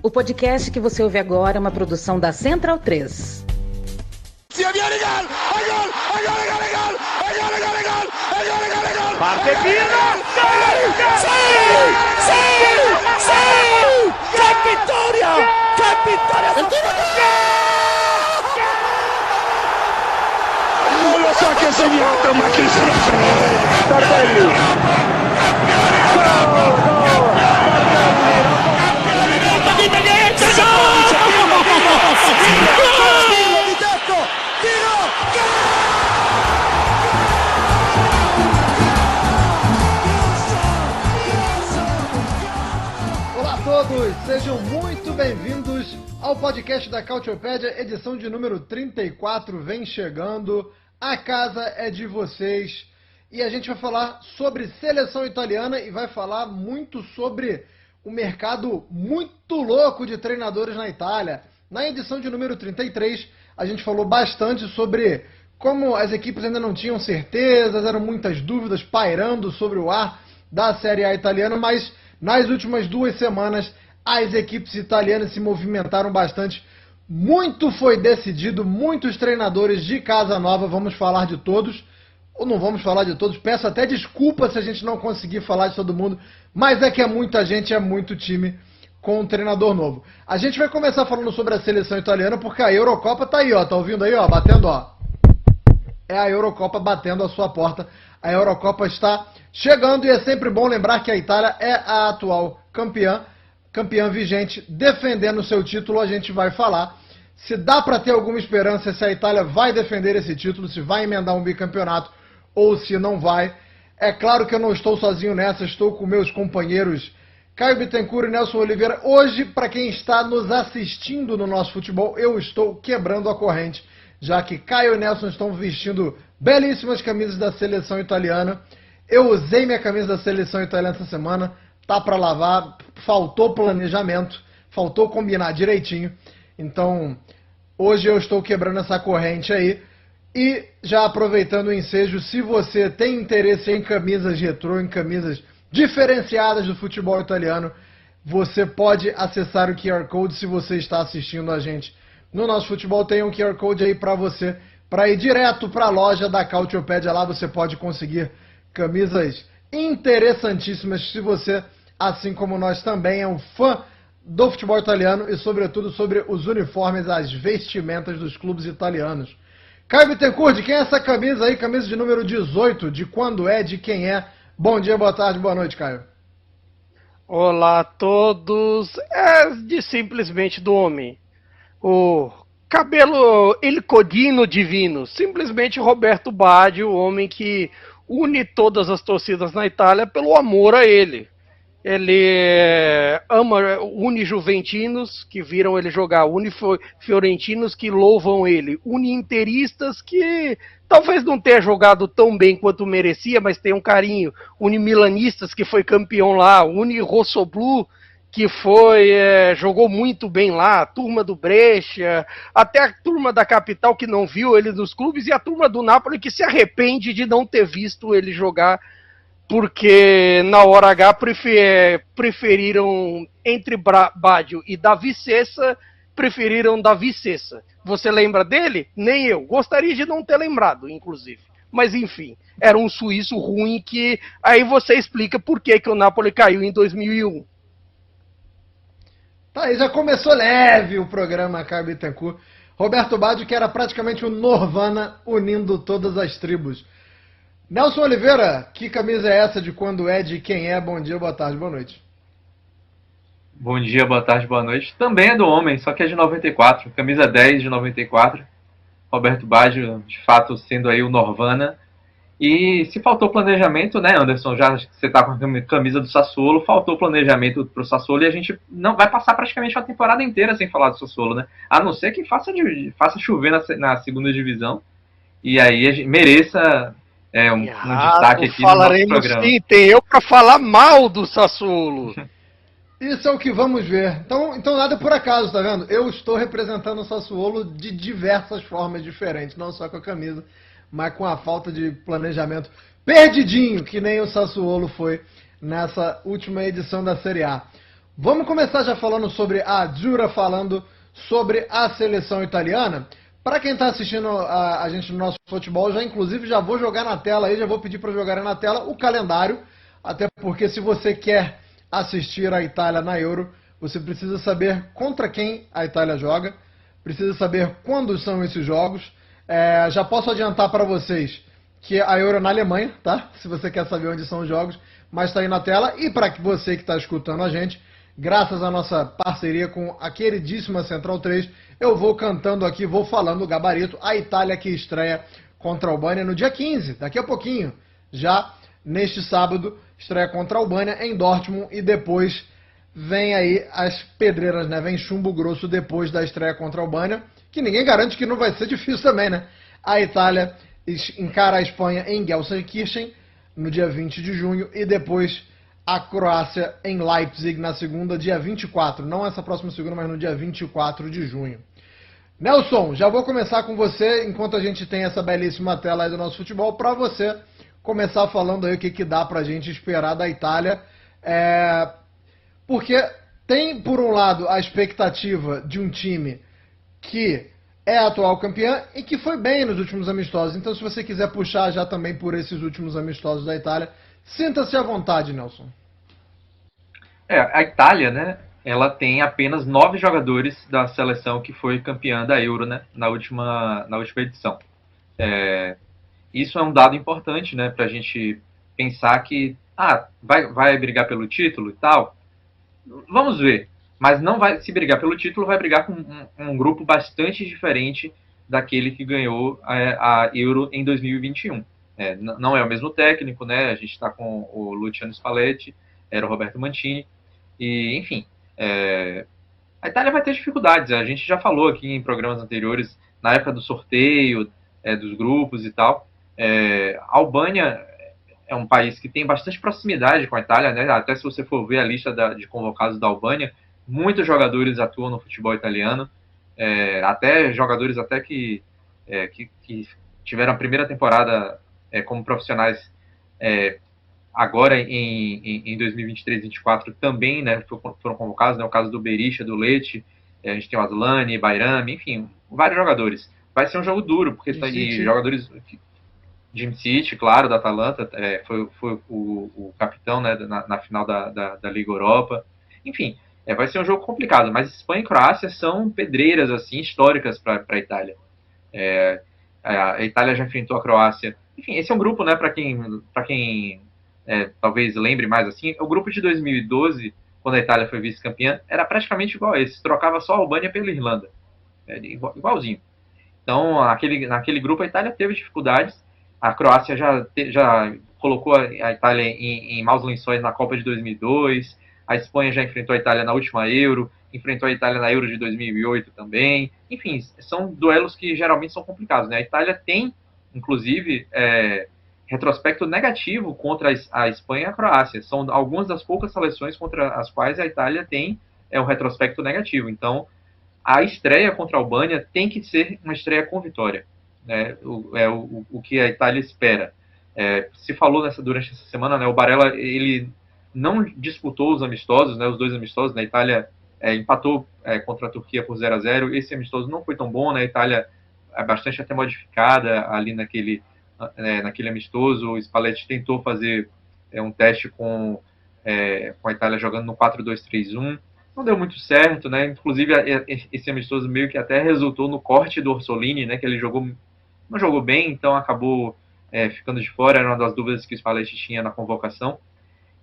O podcast que você ouve agora é uma produção da Central 3. Parte Pino! ¡Qué victoria! ¡Qué victoria! Non lo so che ha segnato, ma chi se lo frega! Tardelli! Olá a todos, sejam muito bem-vindos ao podcast da Cautiopédia, edição de número 34, vem chegando, a casa é de vocês e a gente vai falar sobre seleção italiana e vai falar muito sobre o mercado muito louco de treinadores na Itália. Na edição de número 33, a gente falou bastante sobre como as equipes ainda não tinham certezas, eram muitas dúvidas pairando sobre o ar da Série A italiana, mas nas últimas 2 semanas as equipes italianas se movimentaram bastante. Muito foi decidido, muitos treinadores de casa nova, vamos falar de todos, ou não vamos falar de todos, peço até desculpa se a gente não conseguir falar de todo mundo, mas é que é muita gente, é muito time com um treinador novo. A gente vai começar falando sobre a seleção italiana, porque a Eurocopa tá aí, ó, tá ouvindo aí, ó, batendo, ó. É a Eurocopa batendo a sua porta. A Eurocopa está chegando e é sempre bom lembrar que a Itália é a atual campeã vigente, defendendo o seu título. A gente vai falar se dá para ter alguma esperança se a Itália vai defender esse título, se vai emendar um bicampeonato ou se não vai. É claro que eu não estou sozinho nessa, estou com meus companheiros Caio Bittencourt e Nelson Oliveira. Hoje, para quem está nos assistindo no nosso futebol, eu estou quebrando a corrente, já que Caio e Nelson estão vestindo belíssimas camisas da seleção italiana. Eu usei minha camisa da seleção italiana essa semana, tá para lavar, faltou planejamento, faltou combinar direitinho. Então, hoje eu estou quebrando essa corrente aí. E já aproveitando o ensejo, se você tem interesse em camisas retrô, em camisas diferenciadas do futebol italiano, você pode acessar o QR Code se você está assistindo a gente no nosso futebol. Tem um QR Code aí para você, para ir direto para a loja da Cautiopédia. Lá você pode conseguir camisas interessantíssimas se você, assim como nós também, é um fã do futebol italiano e sobretudo sobre os uniformes, as vestimentas dos clubes italianos. Caio Bittencourt, de quem é essa camisa aí? Camisa de número 18, de quando é, de quem é? Bom dia, boa tarde, boa noite, Caio. Olá a todos, é de simplesmente do homem. O cabelo il codino divino, simplesmente Roberto Baggio, o homem que une todas as torcidas na Itália pelo amor a ele. Ele une juventinos que viram ele jogar, une fiorentinos que louvam ele, une interistas que talvez não tenha jogado tão bem quanto merecia, mas tem um carinho, une milanistas que foi campeão lá, une Rossoblu que jogou muito bem lá, a turma do Brescia, até a turma da capital que não viu ele nos clubes e a turma do Napoli que se arrepende de não ter visto ele jogar, porque na hora H preferiram, entre Baggio e Davi Sessa, preferiram Davi Sessa. Você lembra dele? Nem eu. Gostaria de não ter lembrado, inclusive. Mas enfim, era um suíço ruim que aí você explica por que o Napoli caiu em 2001. Tá aí, já começou leve o programa, Caio Bittencourt. Roberto Baggio, que era praticamente o Norvana unindo todas as tribos. Nelson Oliveira, que camisa é essa, de quando é, de quem é? Bom dia, boa tarde, boa noite. Bom dia, boa tarde, boa noite. Também é do homem, só que é de 94. Camisa 10 de 94. Roberto Baggio, de fato, sendo aí o Norvana. E se faltou planejamento, né, Anderson? Já que você tá com a camisa do Sassuolo, faltou planejamento pro Sassuolo e a gente não vai passar praticamente uma temporada inteira sem falar do Sassuolo, né? A não ser que faça chover na segunda divisão. E aí a gente mereça um destaque aqui no nosso programa. Sim, tem eu para falar mal do Sassuolo. Isso é o que vamos ver. Então nada por acaso, tá vendo? Eu estou representando o Sassuolo de diversas formas diferentes, não só com a camisa, mas com a falta de planejamento perdidinho, que nem o Sassuolo foi nessa última edição da Série A. Vamos começar já falando sobre a Azzurra, falando sobre a seleção italiana. Para quem está assistindo a gente no nosso futebol, já vou jogar na tela aí, já vou pedir para jogarem na tela o calendário, até porque se você quer assistir a Itália na Euro, você precisa saber contra quem a Itália joga, precisa saber quando são esses jogos. Já posso adiantar para vocês que a Euro é na Alemanha, tá? Se você quer saber onde são os jogos, mas está aí na tela. E para você que está escutando a gente, graças à nossa parceria com a queridíssima Central 3, eu vou cantando aqui, vou falando o gabarito. A Itália que estreia contra a Albânia no dia 15, daqui a pouquinho. Já neste sábado, estreia contra a Albânia em Dortmund e depois vem aí as pedreiras, né? Vem chumbo grosso depois da estreia contra a Albânia, que ninguém garante que não vai ser difícil também, né? A Itália encara a Espanha em Gelsenkirchen no dia 20 de junho e depois a Croácia em Leipzig na segunda, dia 24. Não essa próxima segunda, mas no dia 24 de junho. Nelson, já vou começar com você, enquanto a gente tem essa belíssima tela aí do nosso futebol, para você começar falando aí o que dá pra gente esperar da Itália. Porque tem, por um lado, a expectativa de um time que é a atual campeã e que foi bem nos últimos amistosos. Então, se você quiser puxar já também por esses últimos amistosos da Itália, sinta-se à vontade, Nelson. A Itália, né, ela tem apenas 9 jogadores da seleção que foi campeã da Euro, né, na última edição. Isso é um dado importante, né, para a gente pensar que vai brigar pelo título e tal. Vamos ver. Mas não vai se brigar pelo título, vai brigar com um grupo bastante diferente daquele que ganhou a Euro em 2021. Não é o mesmo técnico, né? A gente está com o Luciano Spalletti, era o Roberto Mancini, e enfim, a Itália vai ter dificuldades. A gente já falou aqui em programas anteriores, na época do sorteio, dos grupos e tal. A Albânia é um país que tem bastante proximidade com a Itália, né? Até se você for ver a lista de convocados da Albânia, muitos jogadores atuam no futebol italiano, até jogadores que tiveram a primeira temporada como profissionais agora em 2023-2024 também, né, foram convocados, né, o caso do Berisha, do Lecce, a gente tem o Aslani, Bajrami, enfim, vários jogadores. Vai ser um jogo duro, porque tá aí jogadores... Jim City, claro, da Atalanta, foi o capitão, né, na final da Liga Europa. Enfim, vai ser um jogo complicado, mas Espanha e Croácia são pedreiras assim históricas para a Itália. A Itália já enfrentou a Croácia. Enfim, esse é um grupo, né, para quem talvez lembre mais assim, o grupo de 2012, quando a Itália foi vice-campeã, era praticamente igual a esse, trocava só a Albânia pela Irlanda. Igualzinho. Então, naquele grupo a Itália teve dificuldades. A Croácia já colocou a Itália em maus lençóis na Copa de 2002. A Espanha já enfrentou a Itália na última Euro, enfrentou a Itália na Euro de 2008 também. Enfim, são duelos que geralmente são complicados, né? A Itália tem, inclusive, retrospecto negativo contra a Espanha e a Croácia. São algumas das poucas seleções contra as quais a Itália tem um retrospecto negativo. Então, a estreia contra a Albânia tem que ser uma estreia com vitória. O que a Itália espera. Se falou durante essa semana, né, o Barella ele não disputou os amistosos, né, os 2 amistosos, né, a Itália empatou contra a Turquia por 0-0, esse amistoso não foi tão bom, né, a Itália é bastante até modificada ali naquele amistoso. O Spalletti tentou fazer um teste com a Itália jogando no 4-2-3-1, não deu muito certo, né, inclusive esse amistoso meio que até resultou no corte do Orsolini, né, que ele não jogou bem, então acabou ficando de fora, era uma das dúvidas que o Spalletti tinha na convocação.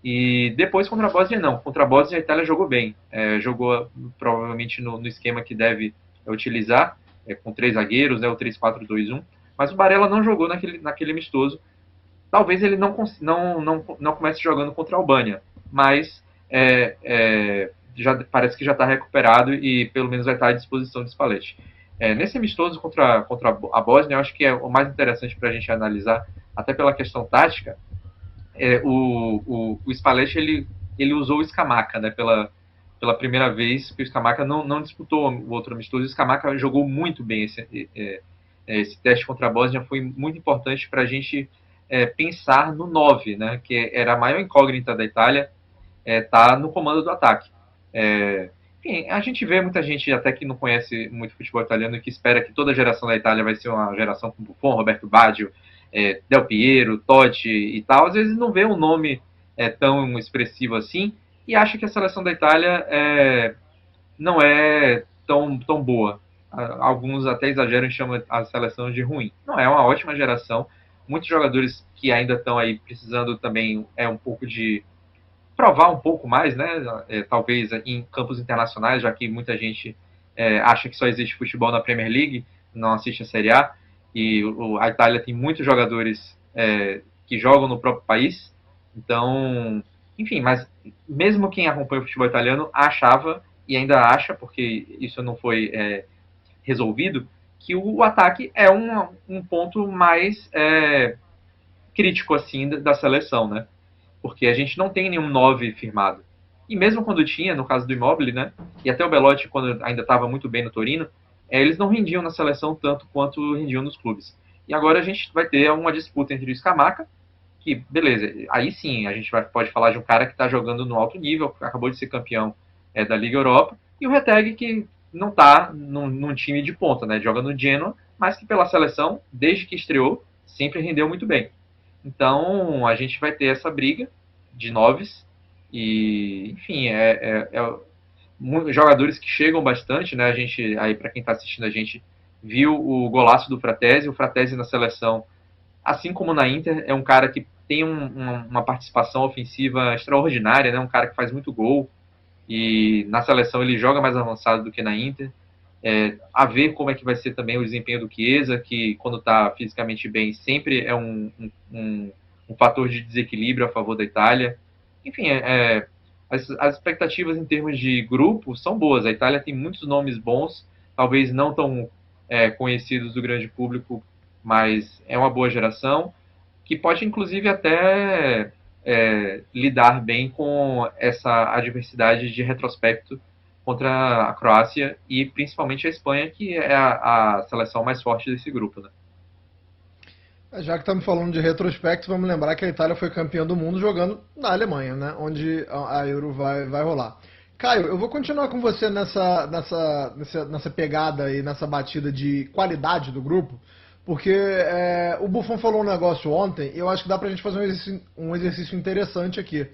E depois contra a Bósnia não, contra a Bósnia a Itália jogou bem, jogou provavelmente no esquema que deve utilizar, com 3 zagueiros, né, o 3-4-2-1, mas o Barella não jogou naquele amistoso. Talvez ele não comece jogando contra a Albânia, mas já parece que já está recuperado e pelo menos vai estar à disposição de Spalletti. Nesse amistoso contra a Bósnia, eu acho que é o mais interessante para a gente analisar, até pela questão tática. O Spalletti ele usou o Scamacca, né, pela primeira vez, que o Scamacca não disputou o outro amistoso. O Scamacca jogou muito bem esse teste contra a Bósnia, foi muito importante para a gente pensar no 9, né, que era a maior incógnita da Itália, tá no comando do ataque. Enfim, a gente vê muita gente até que não conhece muito futebol italiano e que espera que toda a geração da Itália vai ser uma geração com Buffon, Roberto Baggio, Del Piero, Totti e tal. Às vezes não vê um nome tão expressivo assim e acha que a seleção da Itália não é tão boa. Alguns até exageram e chamam a seleção de ruim. Não, é uma ótima geração. Muitos jogadores que ainda estão aí precisando também um pouco de provar um pouco mais, né? Talvez em campos internacionais, já que muita gente acha que só existe futebol na Premier League, não assiste a Série A, e a Itália tem muitos jogadores que jogam no próprio país. Então, enfim, mas mesmo quem acompanha o futebol italiano achava, e ainda acha, porque isso não foi resolvido, que o ataque é um ponto mais crítico assim da seleção, né? Porque a gente não tem nenhum 9 firmado. E mesmo quando tinha, no caso do Immobile, né? E até o Belotti, quando ainda estava muito bem no Torino, eles não rendiam na seleção tanto quanto rendiam nos clubes. E agora a gente vai ter uma disputa entre o Scamacca, que, beleza, aí sim a gente pode falar de um cara que está jogando no alto nível, acabou de ser campeão da Liga Europa, e o Retegui, que não está num time de ponta, né? Joga no Genoa, mas que pela seleção, desde que estreou, sempre rendeu muito bem. Então a gente vai ter essa briga de noves e, enfim, jogadores que chegam bastante, né? A gente, aí para quem está assistindo, a gente viu o golaço do Fratesi. O Fratesi na seleção, assim como na Inter, é um cara que tem uma participação ofensiva extraordinária, né? Um cara que faz muito gol, e na seleção ele joga mais avançado do que na Inter. A ver como é que vai ser também o desempenho do Chiesa, que quando está fisicamente bem sempre é um fator de desequilíbrio a favor da Itália. Enfim, as expectativas em termos de grupo são boas. A Itália tem muitos nomes bons, talvez não tão conhecidos do grande público, mas é uma boa geração, que pode inclusive até lidar bem com essa adversidade de retrospecto contra a Croácia e principalmente a Espanha, que é a seleção mais forte desse grupo, né? Já que estamos falando de retrospecto, vamos lembrar que a Itália foi campeã do mundo jogando na Alemanha, né? Onde a Euro vai rolar. Caio, eu vou continuar com você nessa pegada e nessa batida de qualidade do grupo, porque o Buffon falou um negócio ontem e eu acho que dá pra gente fazer um exercício interessante aqui.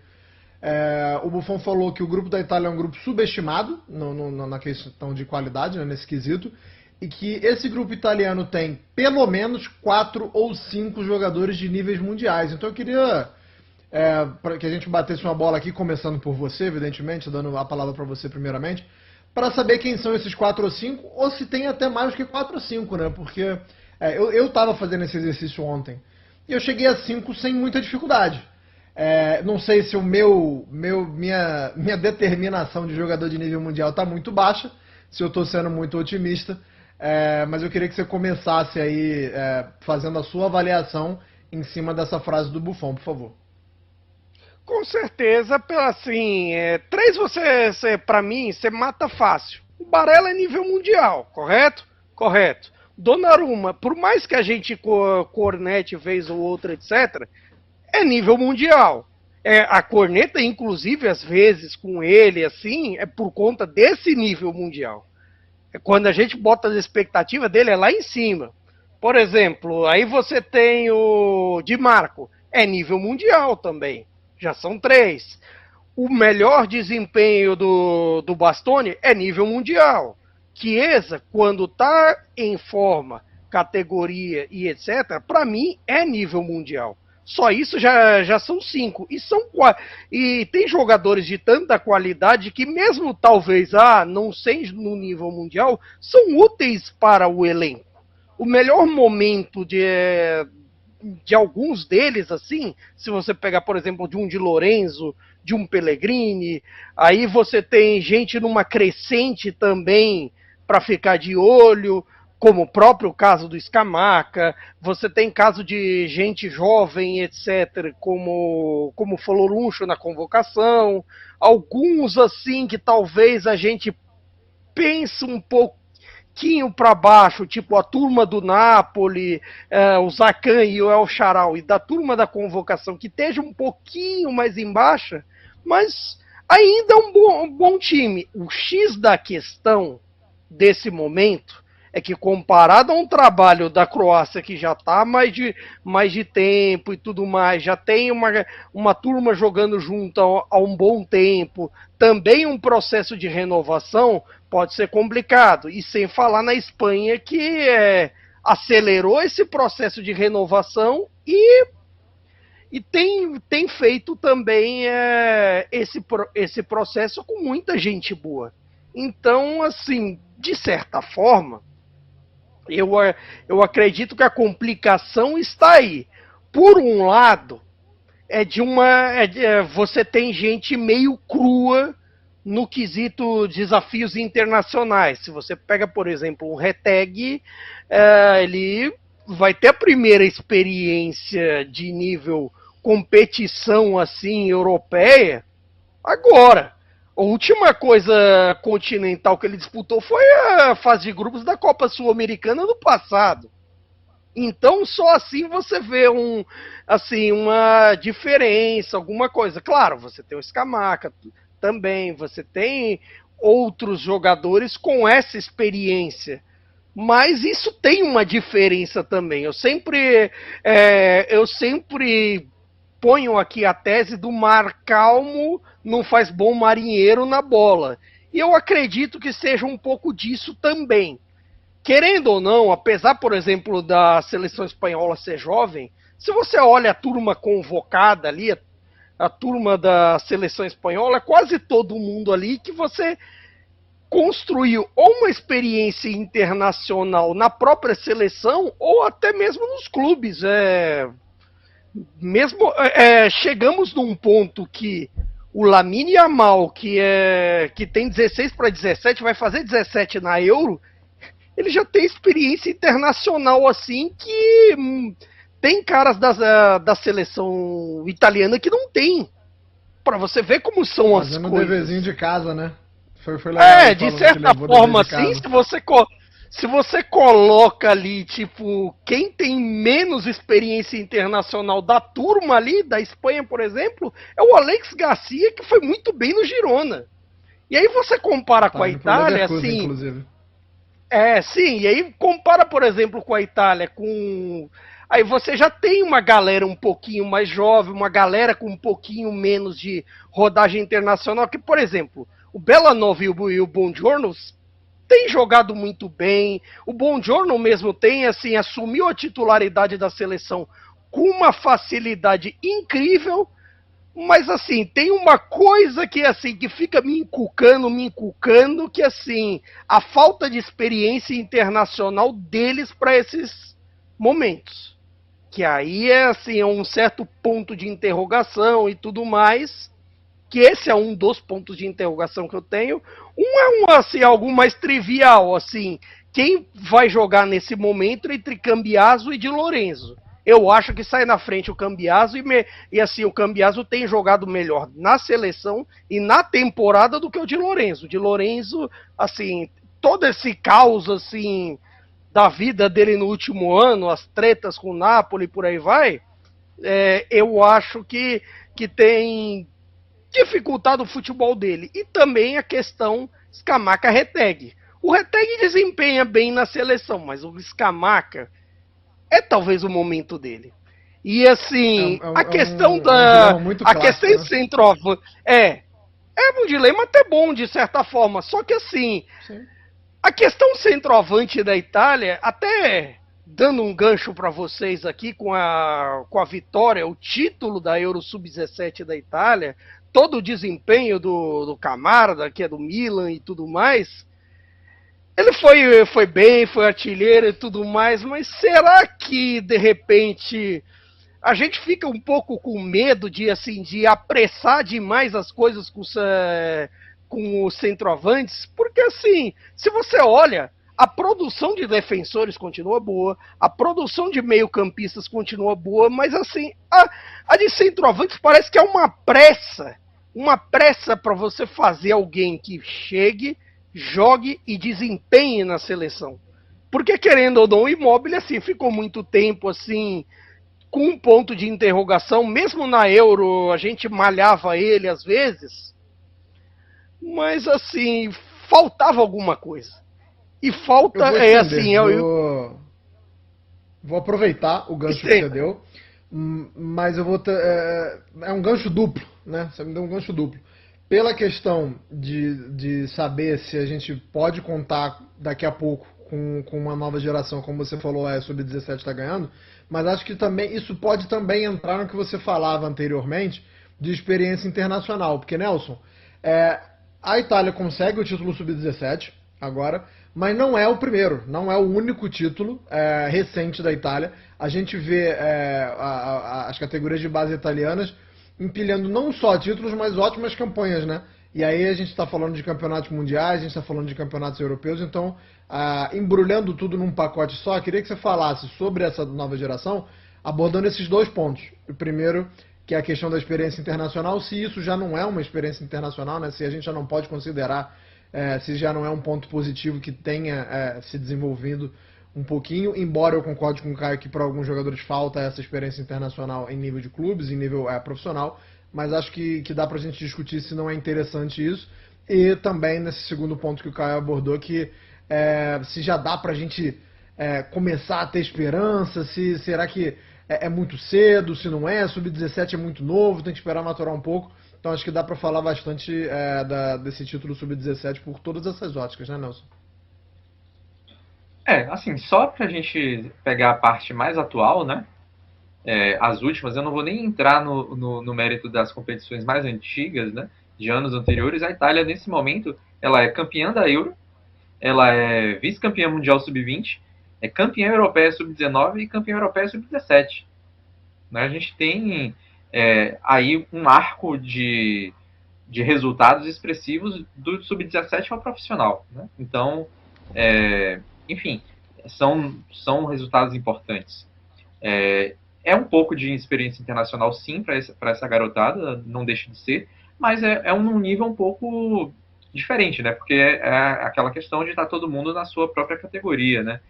O Buffon falou que o grupo da Itália é um grupo subestimado na questão de qualidade, né, nesse quesito, e que esse grupo italiano tem pelo menos 4 ou 5 jogadores de níveis mundiais. Então eu queria para que a gente batesse uma bola aqui, começando por você, evidentemente, dando a palavra para você primeiramente, para saber quem são esses 4 ou 5, ou se tem até mais do que 4 ou 5, né? Porque eu estava fazendo esse exercício ontem e eu cheguei a 5 sem muita dificuldade. Não sei se minha determinação de jogador de nível mundial está muito baixa, se eu estou sendo muito otimista, mas eu queria que você começasse aí fazendo a sua avaliação em cima dessa frase do Buffon, por favor. Com certeza, assim, 3 você para mim, você mata fácil. O Barella é nível mundial, correto? Correto. Donnarumma, por mais que a gente cornete vez ou outra, etc., é nível mundial. A corneta, inclusive, às vezes, com ele, assim, é por conta desse nível mundial. Quando a gente bota as expectativas dele, é lá em cima. Por exemplo, aí você tem o Di Marco, é nível mundial também. Já são 3. O melhor desempenho do Bastoni é nível mundial. Chiesa, quando tá em forma, categoria e etc., para mim é nível mundial. Só isso já são 5. E tem jogadores de tanta qualidade que mesmo talvez não sejam no nível mundial, são úteis para o elenco. O melhor momento de alguns deles, assim, se você pegar, por exemplo, de um Di Lorenzo, de um Pellegrini, aí você tem gente numa crescente também para ficar de olho, como o próprio caso do Scamacca, você tem caso de gente jovem, etc., como Foloruncho na convocação, alguns assim que talvez a gente pense um pouquinho para baixo, tipo a turma do Napoli, o Zacan e o El Shaarawy, da turma da convocação, que esteja um pouquinho mais embaixo, mas ainda é um bom time. O X da questão desse momento é que, comparado a um trabalho da Croácia que já está mais de tempo e tudo mais, já tem uma turma jogando junto há um bom tempo, também um processo de renovação pode ser complicado. E sem falar na Espanha, que acelerou esse processo de renovação e tem feito também esse processo com muita gente boa. Então, assim, de certa forma, eu acredito que a complicação está aí. Por um lado, você tem gente meio crua no quesito desafios internacionais. Se você pega, por exemplo, um Retegui, ele vai ter a primeira experiência de nível competição assim europeia agora. A última coisa continental que ele disputou foi a fase de grupos da Copa Sul-Americana no passado. Então, só assim você vê uma diferença, alguma coisa. Claro, você tem o Scamacca também, você tem outros jogadores com essa experiência. Mas isso tem uma diferença também. Eu sempre ponho aqui a tese do mar calmo não faz bom marinheiro na bola. E eu acredito que seja um pouco disso também. Querendo ou não, apesar, por exemplo, da seleção espanhola ser jovem, se você olha a turma convocada ali, a turma da seleção espanhola, quase todo mundo ali que você construiu ou uma experiência internacional na própria seleção ou até mesmo nos clubes. Chegamos num ponto que o Lamine Yamal, que tem 16 para 17, vai fazer 17 na Euro, ele já tem experiência internacional assim que tem caras da seleção italiana que não tem. Para você ver como são as coisas. Fazendo um deverzinho de casa, né? Foi legal, de certa forma assim, se você coloca ali, tipo, quem tem menos experiência internacional da turma ali, da Espanha, por exemplo, é o Alex Garcia, que foi muito bem no Girona. E aí você compara com a Itália, assim... Inclusive. Sim, e aí compara, por exemplo, com a Itália, aí você já tem uma galera um pouquinho mais jovem, uma galera com um pouquinho menos de rodagem internacional, que, por exemplo, o Belanova e o Buongiorno tem jogado muito bem. O Buongiorno mesmo tem, assim, assumiu a titularidade da seleção com uma facilidade incrível, mas, assim, tem uma coisa que, assim, que fica me encucando, que, assim, a falta de experiência internacional deles para esses momentos. Que aí assim, um certo ponto de interrogação e tudo mais, que esse é um dos pontos de interrogação que eu tenho. Assim, algo mais trivial, assim, quem vai jogar nesse momento entre Cambiaso e Di Lorenzo? Eu acho que sai na frente o Cambiaso e assim, o Cambiaso tem jogado melhor na seleção e na temporada do que o Di Lorenzo. O Di Lorenzo, assim, todo esse caos, assim, da vida dele no último ano, as tretas com o Napoli e por aí vai, eu acho que tem dificultado o futebol dele. E também a questão Scamacca-Retegui. O Retegui desempenha bem na seleção, mas o Scamacca é talvez o momento dele. E assim, a questão a questão de centroavante é um dilema até bom de certa forma, só que assim, sim, a questão centroavante da Itália, até dando um gancho para vocês aqui com a vitória, o título da Euro Sub-17 da Itália, todo o desempenho do Camarda, que é do Milan e tudo mais, ele foi bem, foi artilheiro e tudo mais, mas será que, de repente, a gente fica um pouco com medo de apressar demais as coisas com os centroavantes? Porque, assim, se você olha, a produção de defensores continua boa, a produção de meio-campistas continua boa, mas, assim, a de centroavantes parece que é uma pressa para você fazer alguém que chegue, jogue e desempenhe na seleção. Porque, querendo ou não, o Immobile, assim, ficou muito tempo, assim, com um ponto de interrogação. Mesmo na Euro, a gente malhava ele às vezes, mas assim, faltava alguma coisa. E falta Vou aproveitar o gancho que você deu, mas eu vou é um gancho duplo, né? Você me deu um gancho duplo. Pela questão de saber se a gente pode contar daqui a pouco com uma nova geração, como você falou, sub-17 está ganhando, mas acho que também isso pode também entrar no que você falava anteriormente de experiência internacional, porque, Nelson, a Itália consegue o título sub-17 agora, mas não é o primeiro, não é o único título recente da Itália. A gente vê as categorias de base italianas empilhando não só títulos, mas ótimas campanhas, né? E aí a gente está falando de campeonatos mundiais, a gente está falando de campeonatos europeus, então, embrulhando tudo num pacote só, queria que você falasse sobre essa nova geração, abordando esses dois pontos. O primeiro, que é a questão da experiência internacional, se isso já não é uma experiência internacional, né? Se a gente já não pode considerar, se já não é um ponto positivo que tenha se desenvolvido um pouquinho, embora eu concorde com o Caio que para alguns jogadores falta essa experiência internacional em nível de clubes, em nível profissional, mas acho que dá pra gente discutir se não é interessante isso, e também nesse segundo ponto que o Caio abordou, que se já dá pra gente começar a ter esperança, será que é muito cedo, se não é, sub-17 é muito novo, tem que esperar maturar um pouco, então acho que dá pra falar bastante desse título sub-17 por todas essas óticas, né, Nelson? Assim, só pra gente pegar a parte mais atual, né? As últimas, eu não vou nem entrar no mérito das competições mais antigas, né? De anos anteriores. A Itália, nesse momento, ela é campeã da Euro, ela é vice-campeã mundial sub-20, é campeã europeia sub-19 e campeã europeia sub-17. Né? A gente tem aí um arco de resultados expressivos do sub-17 ao profissional. Né? Então, enfim, são resultados importantes. Um pouco de experiência internacional, sim, para essa garotada, não deixa de ser, mas é um nível um pouco diferente, né? Porque é aquela questão de estar todo mundo na sua própria categoria, né?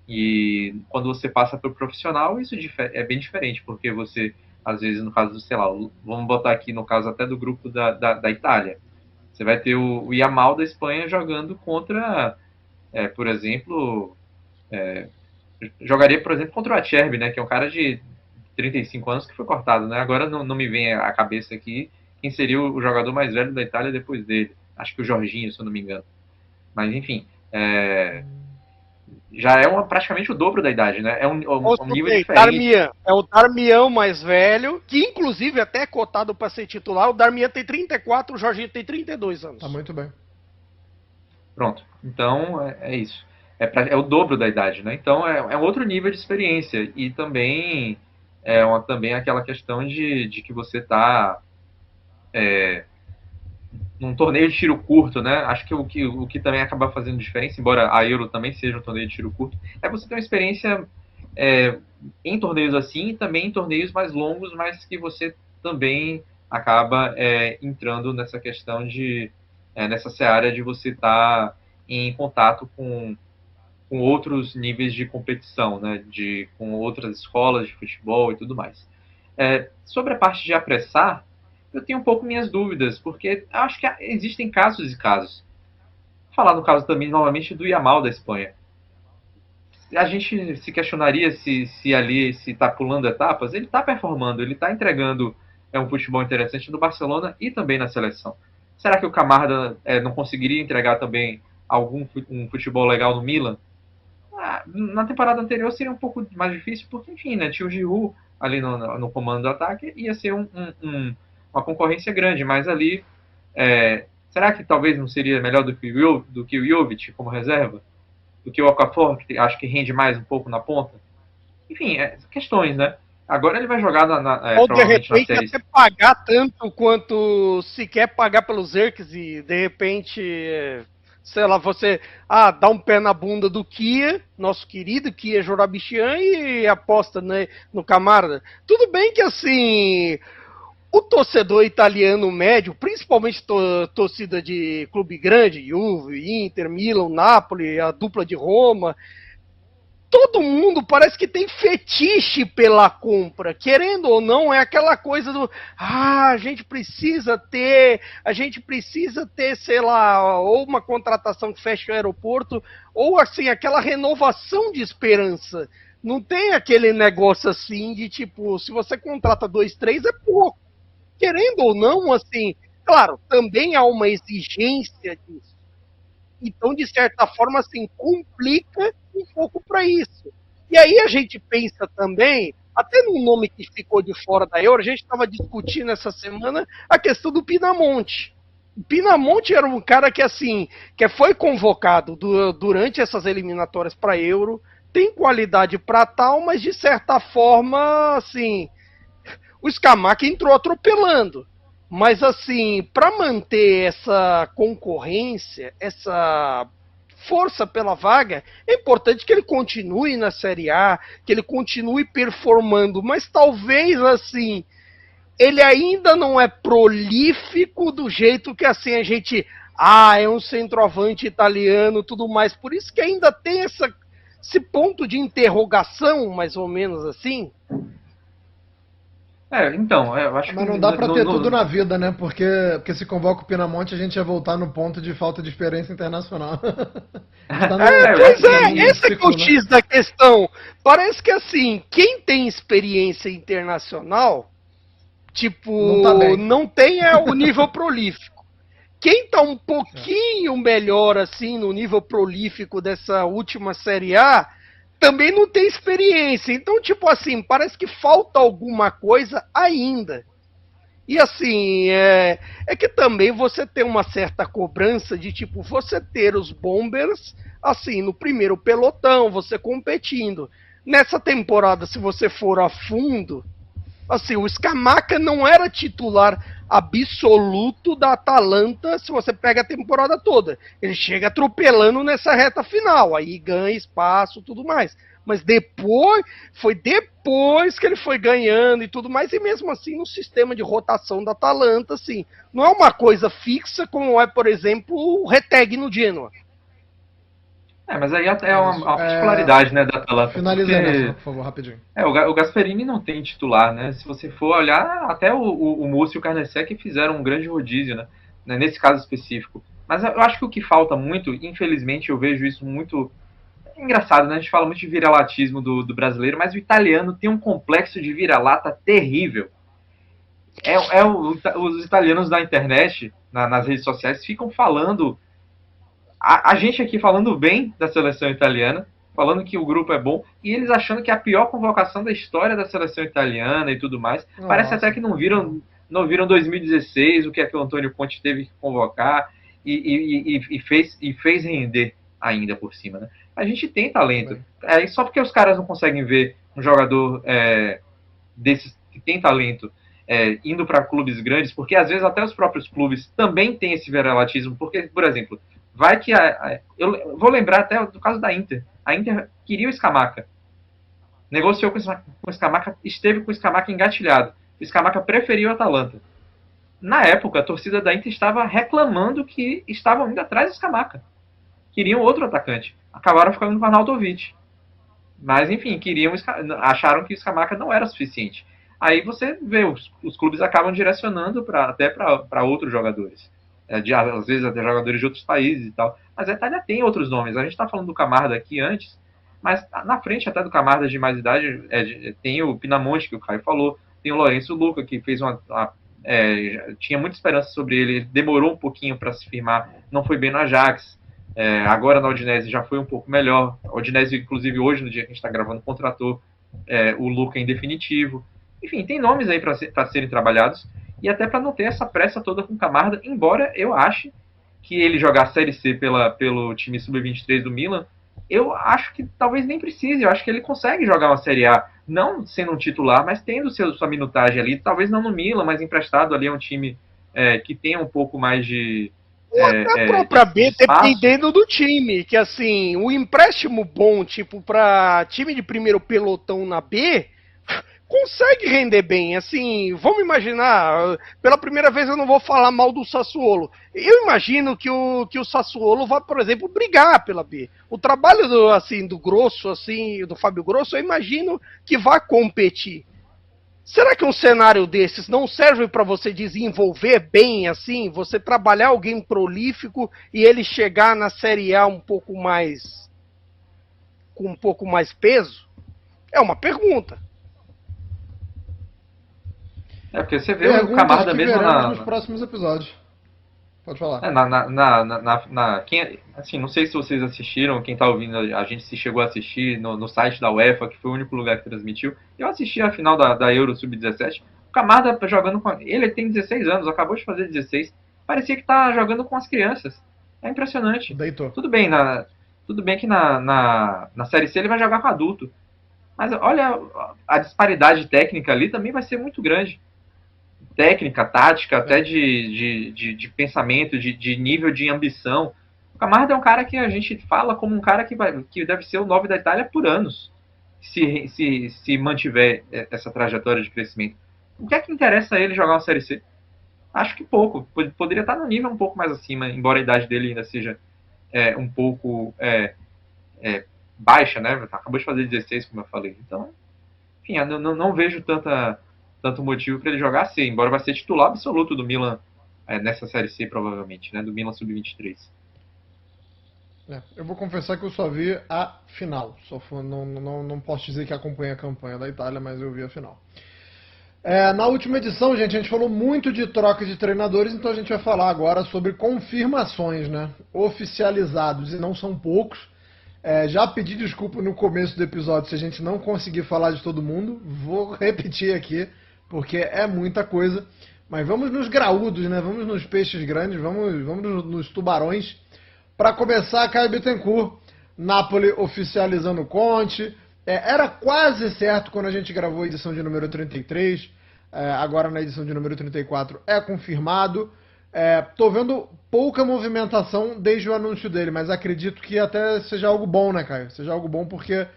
E quando você passa para o profissional, isso é bem diferente, porque você, às vezes, no caso, sei lá, vamos botar aqui no caso até do grupo da Itália, você vai ter o Yamal da Espanha jogando contra, por exemplo, jogaria, por exemplo, contra o Acerbi, né? Que é um cara de 35 anos que foi cortado, né? Agora não me vem à cabeça aqui quem seria o jogador mais velho da Itália depois dele. Acho que o Jorginho, se eu não me engano. Mas, enfim, já é praticamente o dobro da idade, né? É um nível diferente. Darmian. É o Darmian mais velho, que inclusive até é cotado para ser titular. O Darmian tem 34, o Jorginho tem 32 anos. Tá muito bem. Pronto. Então, é isso. É o dobro da idade, né? Então, é um outro nível de experiência. E também também aquela questão de que você está num torneio de tiro curto, né? Acho que o que também acaba fazendo diferença, embora a Euro também seja um torneio de tiro curto, é você ter uma experiência em torneios assim e também em torneios mais longos, mas que você também acaba entrando nessa questão nessa seara de você estar em contato com outros níveis de competição, né? Com outras escolas de futebol e tudo mais. Sobre a parte de apressar, eu tenho um pouco minhas dúvidas, porque acho que existem casos e casos. Vou falar no caso também, novamente, do Yamal da Espanha. A gente se questionaria se ali está pulando etapas. Ele está performando, ele está entregando um futebol interessante no Barcelona e também na seleção. Será que o Camarda não conseguiria entregar também um futebol legal no Milan? Na temporada anterior seria um pouco mais difícil, porque, enfim, né, tinha o Giroud ali no comando do ataque, ia ser uma concorrência grande, mas ali, será que talvez não seria melhor do que o Jovic como reserva? Do que o Okafor, que acho que rende mais um pouco na ponta? Enfim, questões, né? Agora ele vai jogar ou de repente até pagar tanto quanto se quer pagar pelos Zirkzee, de repente, sei lá, você dá um pé na bunda do Kia, nosso querido Kia Jorabichian, e aposta, né, no Camarda. Tudo bem que assim, o torcedor italiano médio, principalmente torcida de clube grande, Juve, Inter, Milan, Napoli, a dupla de Roma, todo mundo parece que tem fetiche pela compra, querendo ou não, é aquela coisa do a gente precisa ter, sei lá, ou uma contratação que feche o aeroporto, ou assim, aquela renovação de esperança. Não tem aquele negócio assim de tipo, se você contrata 2, 3 é pouco. Querendo ou não, assim, claro, também há uma exigência disso. Então, de certa forma, assim, complica um pouco para isso. E aí a gente pensa também, até num nome que ficou de fora da Euro, a gente estava discutindo essa semana a questão do Pinamonti. O Pinamonti era um cara que, assim, que foi convocado durante essas eliminatórias para Euro, tem qualidade para tal, mas de certa forma, assim, o Scamacca entrou atropelando. Mas, assim, para manter essa concorrência, essa força pela vaga, é importante que ele continue na Série A, que ele continue performando, mas talvez, assim, ele ainda não é prolífico do jeito que, assim, a gente, é um centroavante italiano, tudo mais. Por isso que ainda tem esse ponto de interrogação, mais ou menos assim. Então, eu acho que... Mas não dá pra ter tudo na vida, né? Porque se convoca o Pinamonti, a gente ia voltar no ponto de falta de experiência internacional. Pois esse é o X da questão. Parece que, assim, quem tem experiência internacional, tipo, não tem o nível prolífico. Quem tá um pouquinho melhor, assim, no nível prolífico dessa última Série A, também não tem experiência. Então, tipo assim, parece que falta alguma coisa ainda. E assim, é que também você tem uma certa cobrança de, tipo, você ter os Bombers, assim, no primeiro pelotão, você competindo. Nessa temporada, se você for a fundo, assim, o Scamacca não era titular absoluto da Atalanta se você pega a temporada toda. Ele chega atropelando nessa reta final, aí ganha espaço e tudo mais. Mas foi depois que ele foi ganhando e tudo mais, e mesmo assim no sistema de rotação da Atalanta, assim, não é uma coisa fixa como é, por exemplo, o Retegui no Genoa. Mas aí é uma particularidade, né, da Atalanta. Finalizando, por favor, rapidinho. O Gasperini não tem titular, né? Se você for olhar, até o Múcio e o Carnesec fizeram um grande rodízio, né? Nesse caso específico. Mas eu acho que o que falta muito, infelizmente eu vejo isso muito... É engraçado, né? A gente fala muito de vira-latismo do brasileiro, mas o italiano tem um complexo de vira-lata terrível. Os italianos na internet, nas redes sociais, ficam falando... A gente aqui falando bem da seleção italiana, falando que o grupo é bom, e eles achando que é a pior convocação da história da seleção italiana e tudo mais. Nossa. Parece até que não viram 2016, o que é que o Antônio Conte teve que convocar e fez render ainda por cima, né? A gente tem talento. Só porque os caras não conseguem ver um jogador desses que tem talento indo para clubes grandes, porque às vezes até os próprios clubes também têm esse viralatismo, porque, por exemplo... Vai que eu vou lembrar até do caso da Inter. A Inter queria o Scamacca. Negociou com o Scamacca, esteve com o Scamacca engatilhado. O Scamacca preferiu o Atalanta. Na época, a torcida da Inter estava reclamando que estavam indo atrás do Scamacca. Queriam outro atacante. Acabaram ficando com o Arnautovic. Mas, enfim, acharam que o Scamacca não era suficiente. Aí você vê, os clubes acabam direcionando até para outros jogadores. Às vezes até jogadores de outros países e tal. Mas a Itália tem outros nomes. A gente está falando do Camarda aqui antes, mas na frente até do Camarda de mais idade tem o Pinamonti, que o Caio falou, tem o Lourenço Luca, que fez tinha muita esperança sobre ele, demorou um pouquinho para se firmar, não foi bem no Ajax, agora na Udinese já foi um pouco melhor. A Udinese, inclusive hoje, no dia que a gente está gravando, contratou o Luca em definitivo. Enfim, tem nomes aí para serem trabalhados, e até para não ter essa pressa toda com o Camarda, embora eu ache que ele jogar a Série C pelo time Sub-23 do Milan, eu acho que talvez nem precise. Eu acho que ele consegue jogar uma Série A, não sendo um titular, mas tendo sua minutagem ali, talvez não no Milan, mas emprestado ali a um time que tenha um pouco mais de... Ou até a própria B, dependendo do time, que assim, o empréstimo bom, tipo, para time de primeiro pelotão na B... consegue render bem. Assim, vamos imaginar, pela primeira vez eu não vou falar mal do Sassuolo. Eu imagino que o Sassuolo vai, por exemplo, brigar pela B. O trabalho do Grosso, assim, do Fábio Grosso, eu imagino que vai competir. Será que um cenário desses não serve para você desenvolver bem, assim, você trabalhar alguém prolífico e ele chegar na Série A com um pouco mais peso? É uma pergunta. É, porque você vê o Camarda mesmo nos próximos episódios. Pode falar. Assim, não sei se vocês assistiram, quem tá ouvindo a gente se chegou a assistir no site da UEFA, que foi o único lugar que transmitiu. Eu assisti a final da Euro Sub-17. O Camarda jogando com... Ele tem 16 anos, acabou de fazer 16. Parecia que tá jogando com as crianças. É impressionante. Deitou. Tudo bem que na Série C ele vai jogar com adulto. Mas olha, a disparidade técnica ali também vai ser muito grande. Técnica, tática, até de pensamento, de nível de ambição. O Camarda é um cara que a gente fala como um cara que deve ser o 9 da Itália por anos, se mantiver essa trajetória de crescimento. O que é que interessa a ele jogar uma Série C? Acho que pouco. Poderia estar no nível um pouco mais acima, embora a idade dele ainda seja um pouco baixa, né? Acabou de fazer 16, como eu falei. Então, enfim, eu não vejo tanto motivo para ele jogar C, embora vai ser titular absoluto do Milan nessa Série C, provavelmente, né? Do Milan Sub-23. Eu vou confessar que eu só vi a final. Não posso dizer que acompanhei a campanha da Itália, mas eu vi a final. Na última edição, gente, a gente falou muito de troca de treinadores, então a gente vai falar agora sobre confirmações, né? Oficializados, e não são poucos. Já pedi desculpa no começo do episódio se a gente não conseguir falar de todo mundo. Vou repetir aqui, porque é muita coisa. Mas vamos nos graúdos, né? Vamos nos peixes grandes, vamos nos tubarões. Para começar, Caio Bittencourt, Napoli oficializando o Conte. Era quase certo quando a gente gravou a edição de número 33. Agora na edição de número 34 é confirmado. Tô vendo pouca movimentação desde o anúncio dele, mas acredito que até seja algo bom, né, Caio? Seja algo bom porque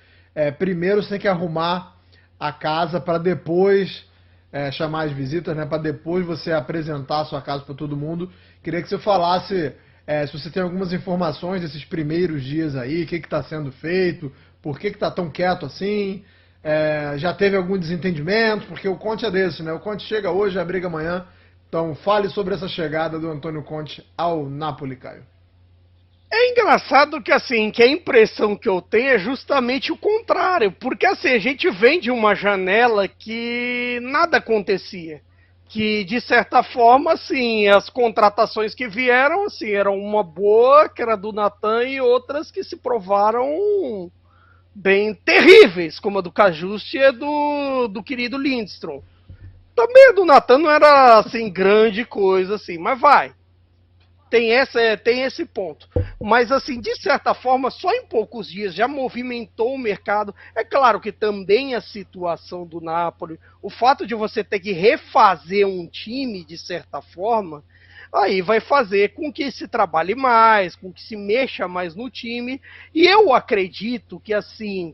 primeiro você tem que arrumar a casa para depois chamar as visitas, né? Para depois você apresentar a sua casa para todo mundo. Queria que você falasse se você tem algumas informações desses primeiros dias aí, o que está sendo feito, por que está tão quieto assim, já teve algum desentendimento, porque o Conte é desse, né? O Conte chega hoje, já briga amanhã. Então, fale sobre essa chegada do Antônio Conte ao Napoli, Caio. É engraçado que, assim, que a impressão que eu tenho é justamente o contrário. Porque, assim, a gente vem de uma janela que nada acontecia. Que, de certa forma, assim, as contratações que vieram, assim, eram uma boa, que era do Natan, e outras que se provaram bem terríveis, como a do Cajuste e a do querido Lindstrom. Também a do Natan não era, assim, grande coisa, assim, mas vai. Tem esse ponto. Mas, assim, de certa forma, só em poucos dias já movimentou o mercado. É claro que também a situação do Napoli, o fato de você ter que refazer um time, de certa forma, aí vai fazer com que se trabalhe mais, com que se mexa mais no time. E eu acredito que, assim,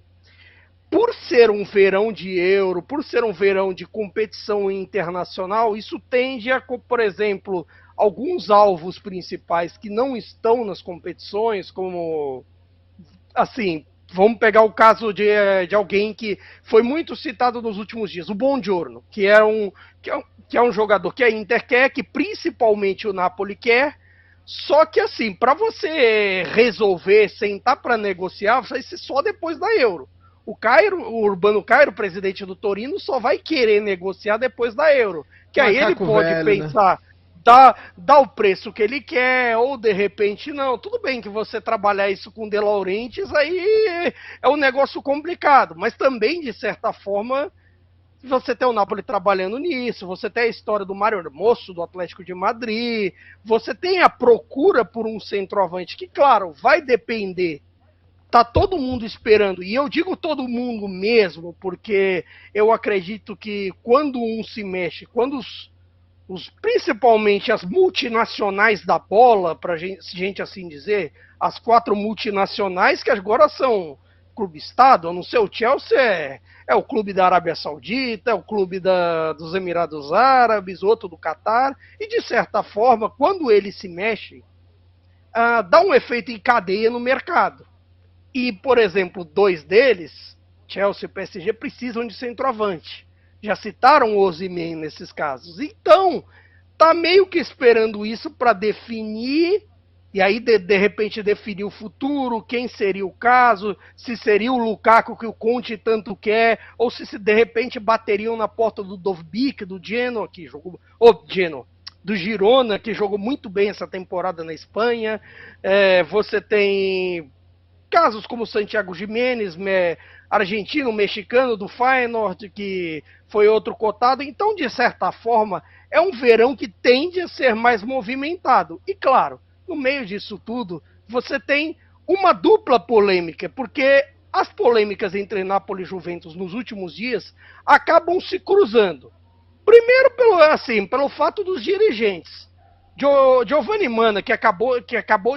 por ser um verão de Euro, por ser um verão de competição internacional, isso tende a, por exemplo, alguns alvos principais que não estão nas competições, como, assim, vamos pegar o caso de alguém que foi muito citado nos últimos dias, o Buongiorno, que é um jogador que a Inter quer, que principalmente o Napoli quer, só que, assim, para você resolver, sentar para negociar, vai ser só depois da Euro. O Urbano Cairo, presidente do Torino, só vai querer negociar depois da Euro. Que aí ele pode pensar, né? Dá o preço que ele quer, ou de repente não. Tudo bem que você trabalhar isso com De Laurentiis, aí é um negócio complicado. Mas também, de certa forma, você tem o Napoli trabalhando nisso, você tem a história do Mário Hermoso, do Atlético de Madrid, você tem a procura por um centroavante que, claro, vai depender. Tá todo mundo esperando, e eu digo todo mundo mesmo, porque eu acredito que quando um se mexe, quando principalmente as multinacionais da bola, pra gente assim dizer, as 4 multinacionais que agora são clube-estado, a não ser o Chelsea, é o clube da Arábia Saudita, é o clube dos Emirados Árabes, outro do Catar, e de certa forma, quando ele se mexe, dá um efeito em cadeia no mercado. E, por exemplo, dois deles, Chelsea e PSG, precisam de centroavante. Já citaram o Osimhen nesses casos. Então, tá meio que esperando isso para definir, e aí de repente definir o futuro, quem seria o caso, se seria o Lukaku que o Conte tanto quer, ou se de repente bateriam na porta do Dovbyk, do Genoa, que jogou, do Girona, que jogou muito bem essa temporada na Espanha. Você tem casos como Santiago Giménez, argentino, mexicano do Feyenoord, que foi outro cotado. Então, de certa forma, é um verão que tende a ser mais movimentado. E, claro, no meio disso tudo, você tem uma dupla polêmica, porque as polêmicas entre Napoli e Juventus nos últimos dias acabam se cruzando. Primeiro, pelo fato dos dirigentes. Giovanni Manna, que acabou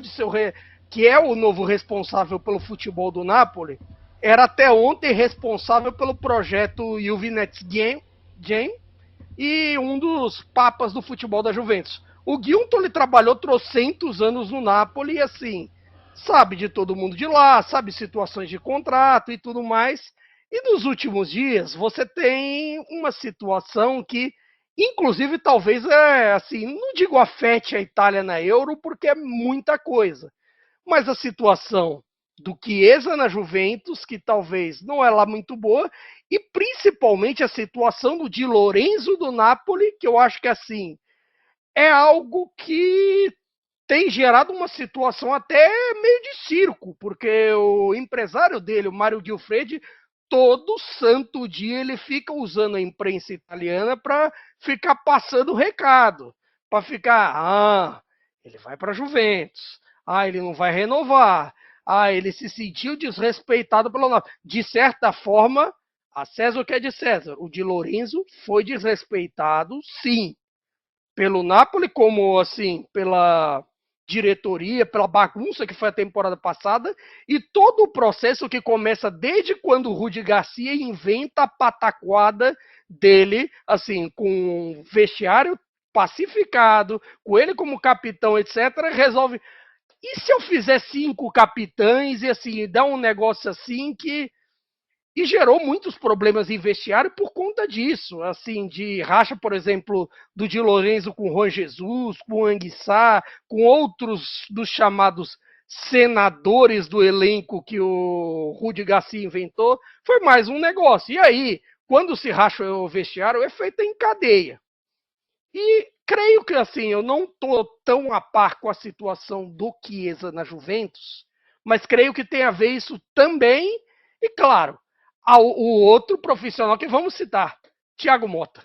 de ser que é o novo responsável pelo futebol do Napoli, era até ontem responsável pelo projeto Juventus Game e um dos papas do futebol da Juventus. O Guilton, ele trabalhou trocentos anos no Napoli e, assim, sabe de todo mundo de lá, sabe situações de contrato e tudo mais. E nos últimos dias, você tem uma situação que, inclusive, talvez, assim, não digo afete a Itália na Euro, porque é muita coisa. Mas a situação do Chiesa na Juventus, que talvez não é lá muito boa, e principalmente a situação do Di Lorenzo do Napoli, que eu acho que, assim, é algo que tem gerado uma situação até meio de circo, porque o empresário dele, o Mário Gilfredi, todo santo dia ele fica usando a imprensa italiana para ficar passando recado, para ficar, ele vai para a Juventus, ele não vai renovar, ele se sentiu desrespeitado pelo Napoli. De certa forma, a César o que é de César, o Di Lorenzo foi desrespeitado, sim, pelo Napoli, como assim, pela diretoria, pela bagunça que foi a temporada passada, e todo o processo que começa desde quando o Rudi Garcia inventa a pataquada dele, assim, com um vestiário pacificado, com ele como capitão, etc., resolve. E se eu fizer 5 capitães e assim, dar um negócio assim que. E gerou muitos problemas em vestiário por conta disso, assim, de racha, por exemplo, do Di Lorenzo com o Juan Jesus, com o Anguissá, com outros dos chamados senadores do elenco que o Rudi Garcia inventou, foi mais um negócio. E aí, quando se racha o vestiário, o efeito é em cadeia. E creio que, assim, eu não estou tão a par com a situação do Chiesa na Juventus, mas creio que tem a ver isso também, e claro, o outro profissional que vamos citar, Thiago Motta.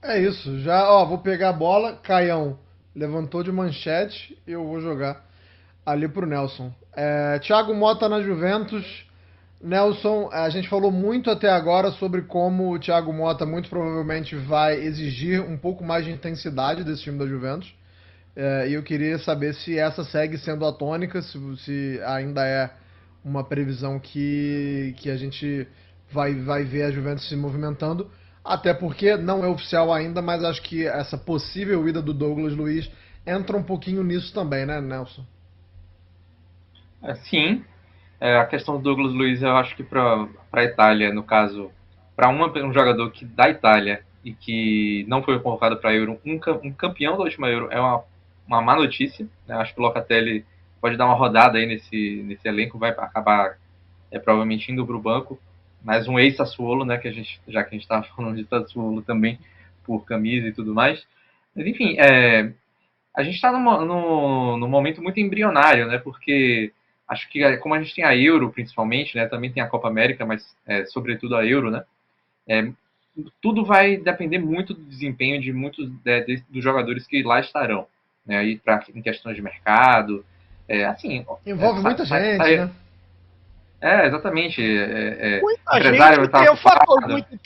É isso, já, vou pegar a bola, Caião levantou de manchete e eu vou jogar ali pro Nelson. Thiago Motta na Juventus. Nelson, a gente falou muito até agora sobre como o Thiago Motta muito provavelmente vai exigir um pouco mais de intensidade desse time da Juventus. E eu queria saber se essa segue sendo a tônica, se ainda é uma previsão que a gente vai ver a Juventus se movimentando, até porque não é oficial ainda, mas acho que essa possível ida do Douglas Luiz entra um pouquinho nisso também, né, Nelson? Sim, a questão do Douglas Luiz, eu acho que para a Itália, no caso, para um jogador da Itália e que não foi convocado para a Euro, um campeão da última Euro é uma má notícia, né? Acho que o Locatelli pode dar uma rodada aí nesse elenco, vai acabar provavelmente indo para o banco, mas um ex-Sassuolo, né, já que a gente estava falando de Sassuolo também, por camisa e tudo mais. Mas enfim, a gente está num momento muito embrionário, né, porque acho que como a gente tem a Euro principalmente, né, também tem a Copa América, mas sobretudo a Euro, né, tudo vai depender muito do desempenho de muitos dos jogadores que lá estarão, né, aí em questões de mercado. Assim, envolve muita gente, né? Exatamente. Muita gente tem um fator muito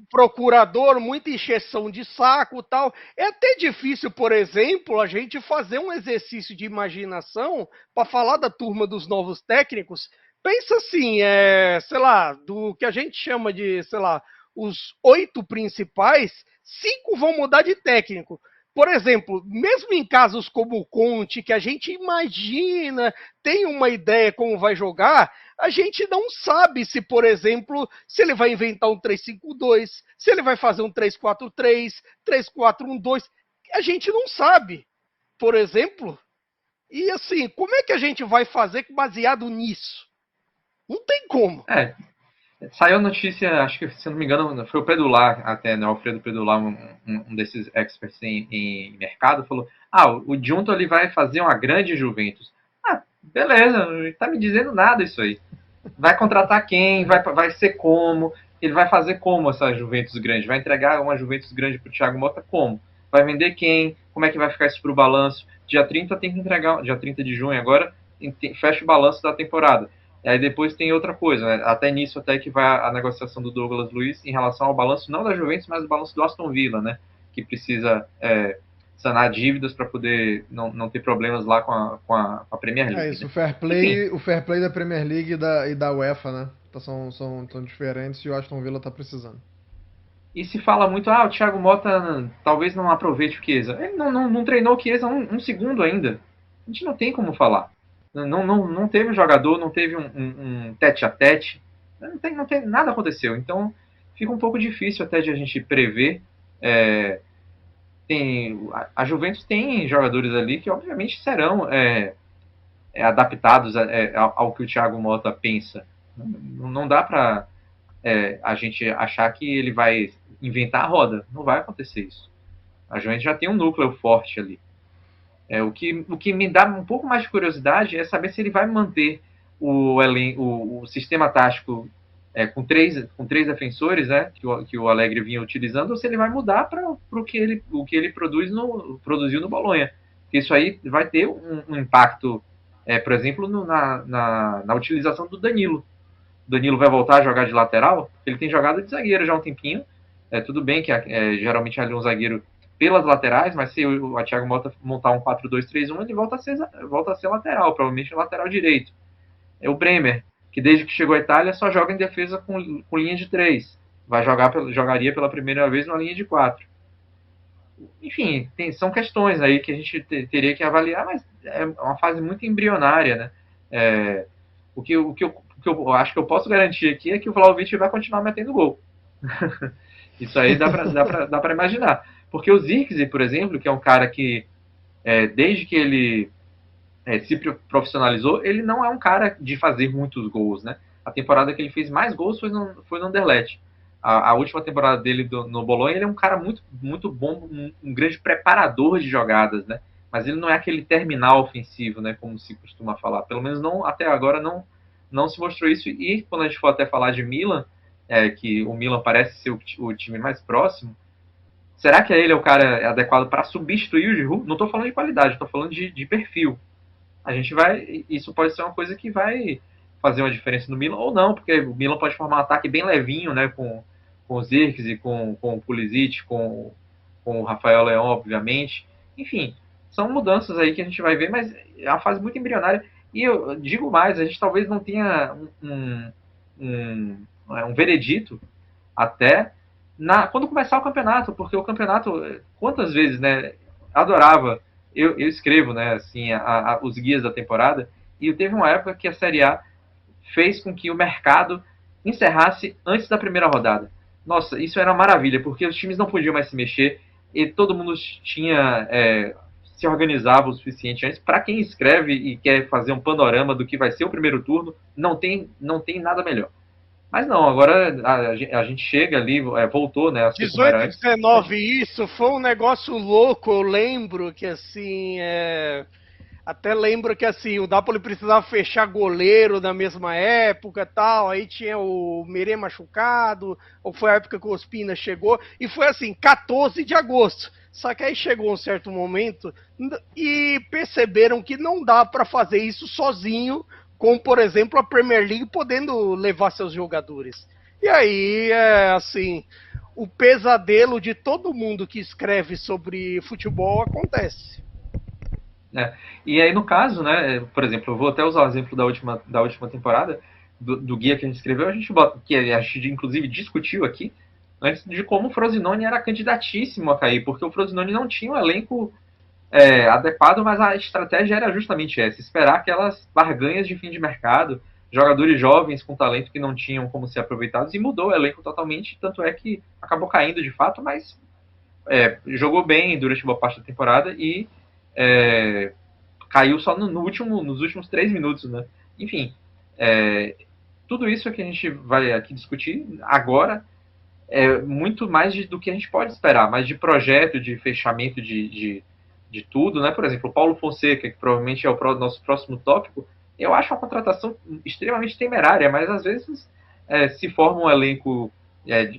procurador, muita encheção de saco e tal. É até difícil, por exemplo, a gente fazer um exercício de imaginação para falar da turma dos novos técnicos, pensa assim, sei lá, do que a gente chama de, sei lá, os 8 principais, 5 vão mudar de técnico. Por exemplo, mesmo em casos como o Conte, que a gente imagina, tem uma ideia como vai jogar, a gente não sabe se, por exemplo, se ele vai inventar um 3-5-2, se ele vai fazer um 3-4-3, 3-4-1-2. A gente não sabe, por exemplo. E assim, como é que a gente vai fazer baseado nisso? Não tem como. Saiu a notícia, acho que, se eu não me engano, foi o Pedular, até, né, o Alfredo Pedular, um desses experts em mercado, falou, o Junto ele vai fazer uma grande Juventus. Beleza, não tá me dizendo nada isso aí. Vai contratar quem? Vai ser como? Ele vai fazer como essa Juventus grande? Vai entregar uma Juventus grande pro Thiago Motta como? Vai vender quem? Como é que vai ficar isso pro balanço? Dia 30 tem que entregar, dia 30 de junho agora, fecha o balanço da temporada. E aí depois tem outra coisa, né? Até nisso até que vai a negociação do Douglas Luiz em relação ao balanço, não da Juventus, mas o balanço do Aston Villa, né? Que precisa sanar dívidas para poder não ter problemas lá com a Premier League. É isso, né? o fair play da Premier League e da UEFA, né? São diferentes e o Aston Villa tá precisando. E se fala muito, o Thiago Motta talvez não aproveite o Chiesa. Ele não treinou o Chiesa um segundo ainda. A gente não tem como falar. Não teve um jogador, não teve um tete-a-tete. Não tem, nada aconteceu. Então fica um pouco difícil até de a gente prever. A Juventus tem jogadores ali que obviamente serão adaptados ao que o Thiago Motta pensa. Não dá para a gente achar que ele vai inventar a roda. Não vai acontecer isso. A Juventus já tem um núcleo forte ali. O que me dá um pouco mais de curiosidade é saber se ele vai manter o sistema tático com três defensores, né, que o Allegri vinha utilizando, ou se ele vai mudar para o que ele produziu no Bolonha. Porque isso aí vai ter um impacto, por exemplo, na utilização do Danilo. O Danilo vai voltar a jogar de lateral, ele tem jogado de zagueiro já há um tempinho. Tudo bem que geralmente ali um zagueiro pelas laterais, mas se o Thiago Motta montar um 4-2-3-1, ele volta a ser lateral, provavelmente lateral direito. O Bremer, que desde que chegou à Itália só joga em defesa com linha de 3. Jogaria pela primeira vez numa linha de 4. Enfim, são questões aí que a gente teria que avaliar, mas é uma fase muito embrionária, né? O que eu acho que eu posso garantir aqui é que o Vlahovic vai continuar metendo gol. Isso aí dá para imaginar. Porque o Zirkzee, por exemplo, que é um cara que, desde que ele se profissionalizou, ele não é um cara de fazer muitos gols, né? A temporada que ele fez mais gols foi no Anderlecht. A última temporada dele no Bolonha, ele é um cara muito, muito bom, um grande preparador de jogadas, né? Mas ele não é aquele terminal ofensivo, né? Como se costuma falar. Pelo menos até agora não se mostrou isso. E quando a gente for até falar de Milan, que o Milan parece ser o time mais próximo, será que ele é o cara adequado para substituir o Giroud? Não estou falando de qualidade, estou falando de perfil. Isso pode ser uma coisa que vai fazer uma diferença no Milan ou não, porque o Milan pode formar um ataque bem levinho, né, com o Zirkzee, com o Pulisic, com o Rafael Leão, obviamente. Enfim, são mudanças aí que a gente vai ver, mas é uma fase muito embrionária. E eu digo mais, a gente talvez não tenha um veredito até quando começar o campeonato, porque o campeonato, quantas vezes, né, adorava, eu escrevo, né, assim, os guias da temporada, e teve uma época que a Série A fez com que o mercado encerrasse antes da primeira rodada. Nossa, isso era uma maravilha, porque os times não podiam mais se mexer, e todo mundo se organizava o suficiente antes. Para quem escreve e quer fazer um panorama do que vai ser o primeiro turno, não tem nada melhor. Mas não, agora a gente chega ali, voltou, né? 18 e 19, isso foi um negócio louco. Eu lembro que assim, até lembro que assim, o Napoli precisava fechar goleiro na mesma época, tal. Aí tinha o Merê machucado, ou foi a época que o Ospina chegou, e foi assim, 14 de agosto. Só que aí chegou um certo momento e perceberam que não dá para fazer isso sozinho, como, por exemplo, a Premier League podendo levar seus jogadores. E aí, assim, o pesadelo de todo mundo que escreve sobre futebol acontece. né? E aí, no caso, né, por exemplo, eu vou até usar o exemplo da última temporada, do guia que a gente escreveu, que a gente inclusive discutiu aqui, antes de como o Frosinone era candidatíssimo a cair, porque o Frosinone não tinha um elenco adequado, mas a estratégia era justamente essa, esperar aquelas barganhas de fim de mercado, jogadores jovens com talento que não tinham como ser aproveitados, e mudou o elenco totalmente, tanto é que acabou caindo de fato, mas jogou bem durante boa parte da temporada e caiu só nos últimos 3 minutos, né? Enfim, tudo isso que a gente vai aqui discutir agora é muito mais do que a gente pode esperar, mais de projeto, de fechamento de tudo, né? Por exemplo, o Paulo Fonseca, que provavelmente é o nosso próximo tópico, eu acho uma contratação extremamente temerária, mas às vezes se forma um elenco,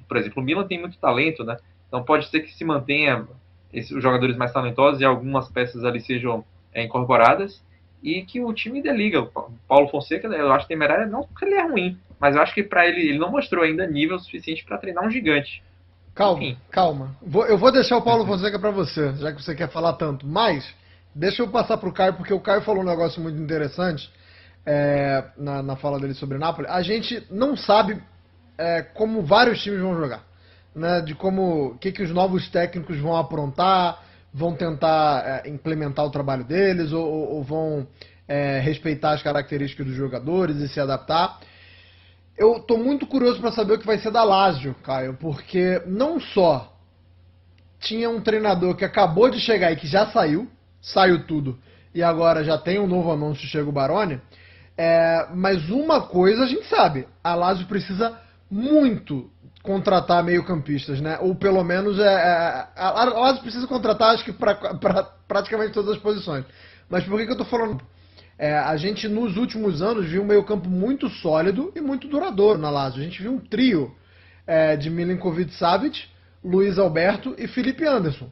por exemplo, o Milan tem muito talento, né? Então pode ser que se mantenha os jogadores mais talentosos e algumas peças ali sejam incorporadas e que o time dê liga. O Paulo Fonseca, eu acho temerário, não porque ele é ruim, mas eu acho que para ele não mostrou ainda nível suficiente para treinar um gigante. Calma, Enfim. calma. Eu vou deixar o Paulo Fonseca para você, já que você quer falar tanto. Mas, deixa eu passar pro Caio, porque o Caio falou um negócio muito interessante na fala dele sobre o Napoli. A gente não sabe como vários times vão jogar, né? De como, que os novos técnicos vão aprontar, vão tentar implementar o trabalho deles, ou vão respeitar as características dos jogadores e se adaptar. Eu tô muito curioso para saber o que vai ser da Lazio, Caio, porque não só tinha um treinador que acabou de chegar e que já saiu tudo, e agora já tem um novo anúncio, chega o Baroni, mas uma coisa a gente sabe, a Lazio precisa muito contratar meio-campistas, né? Ou pelo menos a Lazio precisa contratar, acho que para praticamente todas as posições. Mas por que eu tô falando? A gente, nos últimos anos, viu um meio-campo muito sólido e muito duradouro na Lazio. A gente viu um trio de Milinkovic-Savic, Luiz Alberto e Felipe Anderson.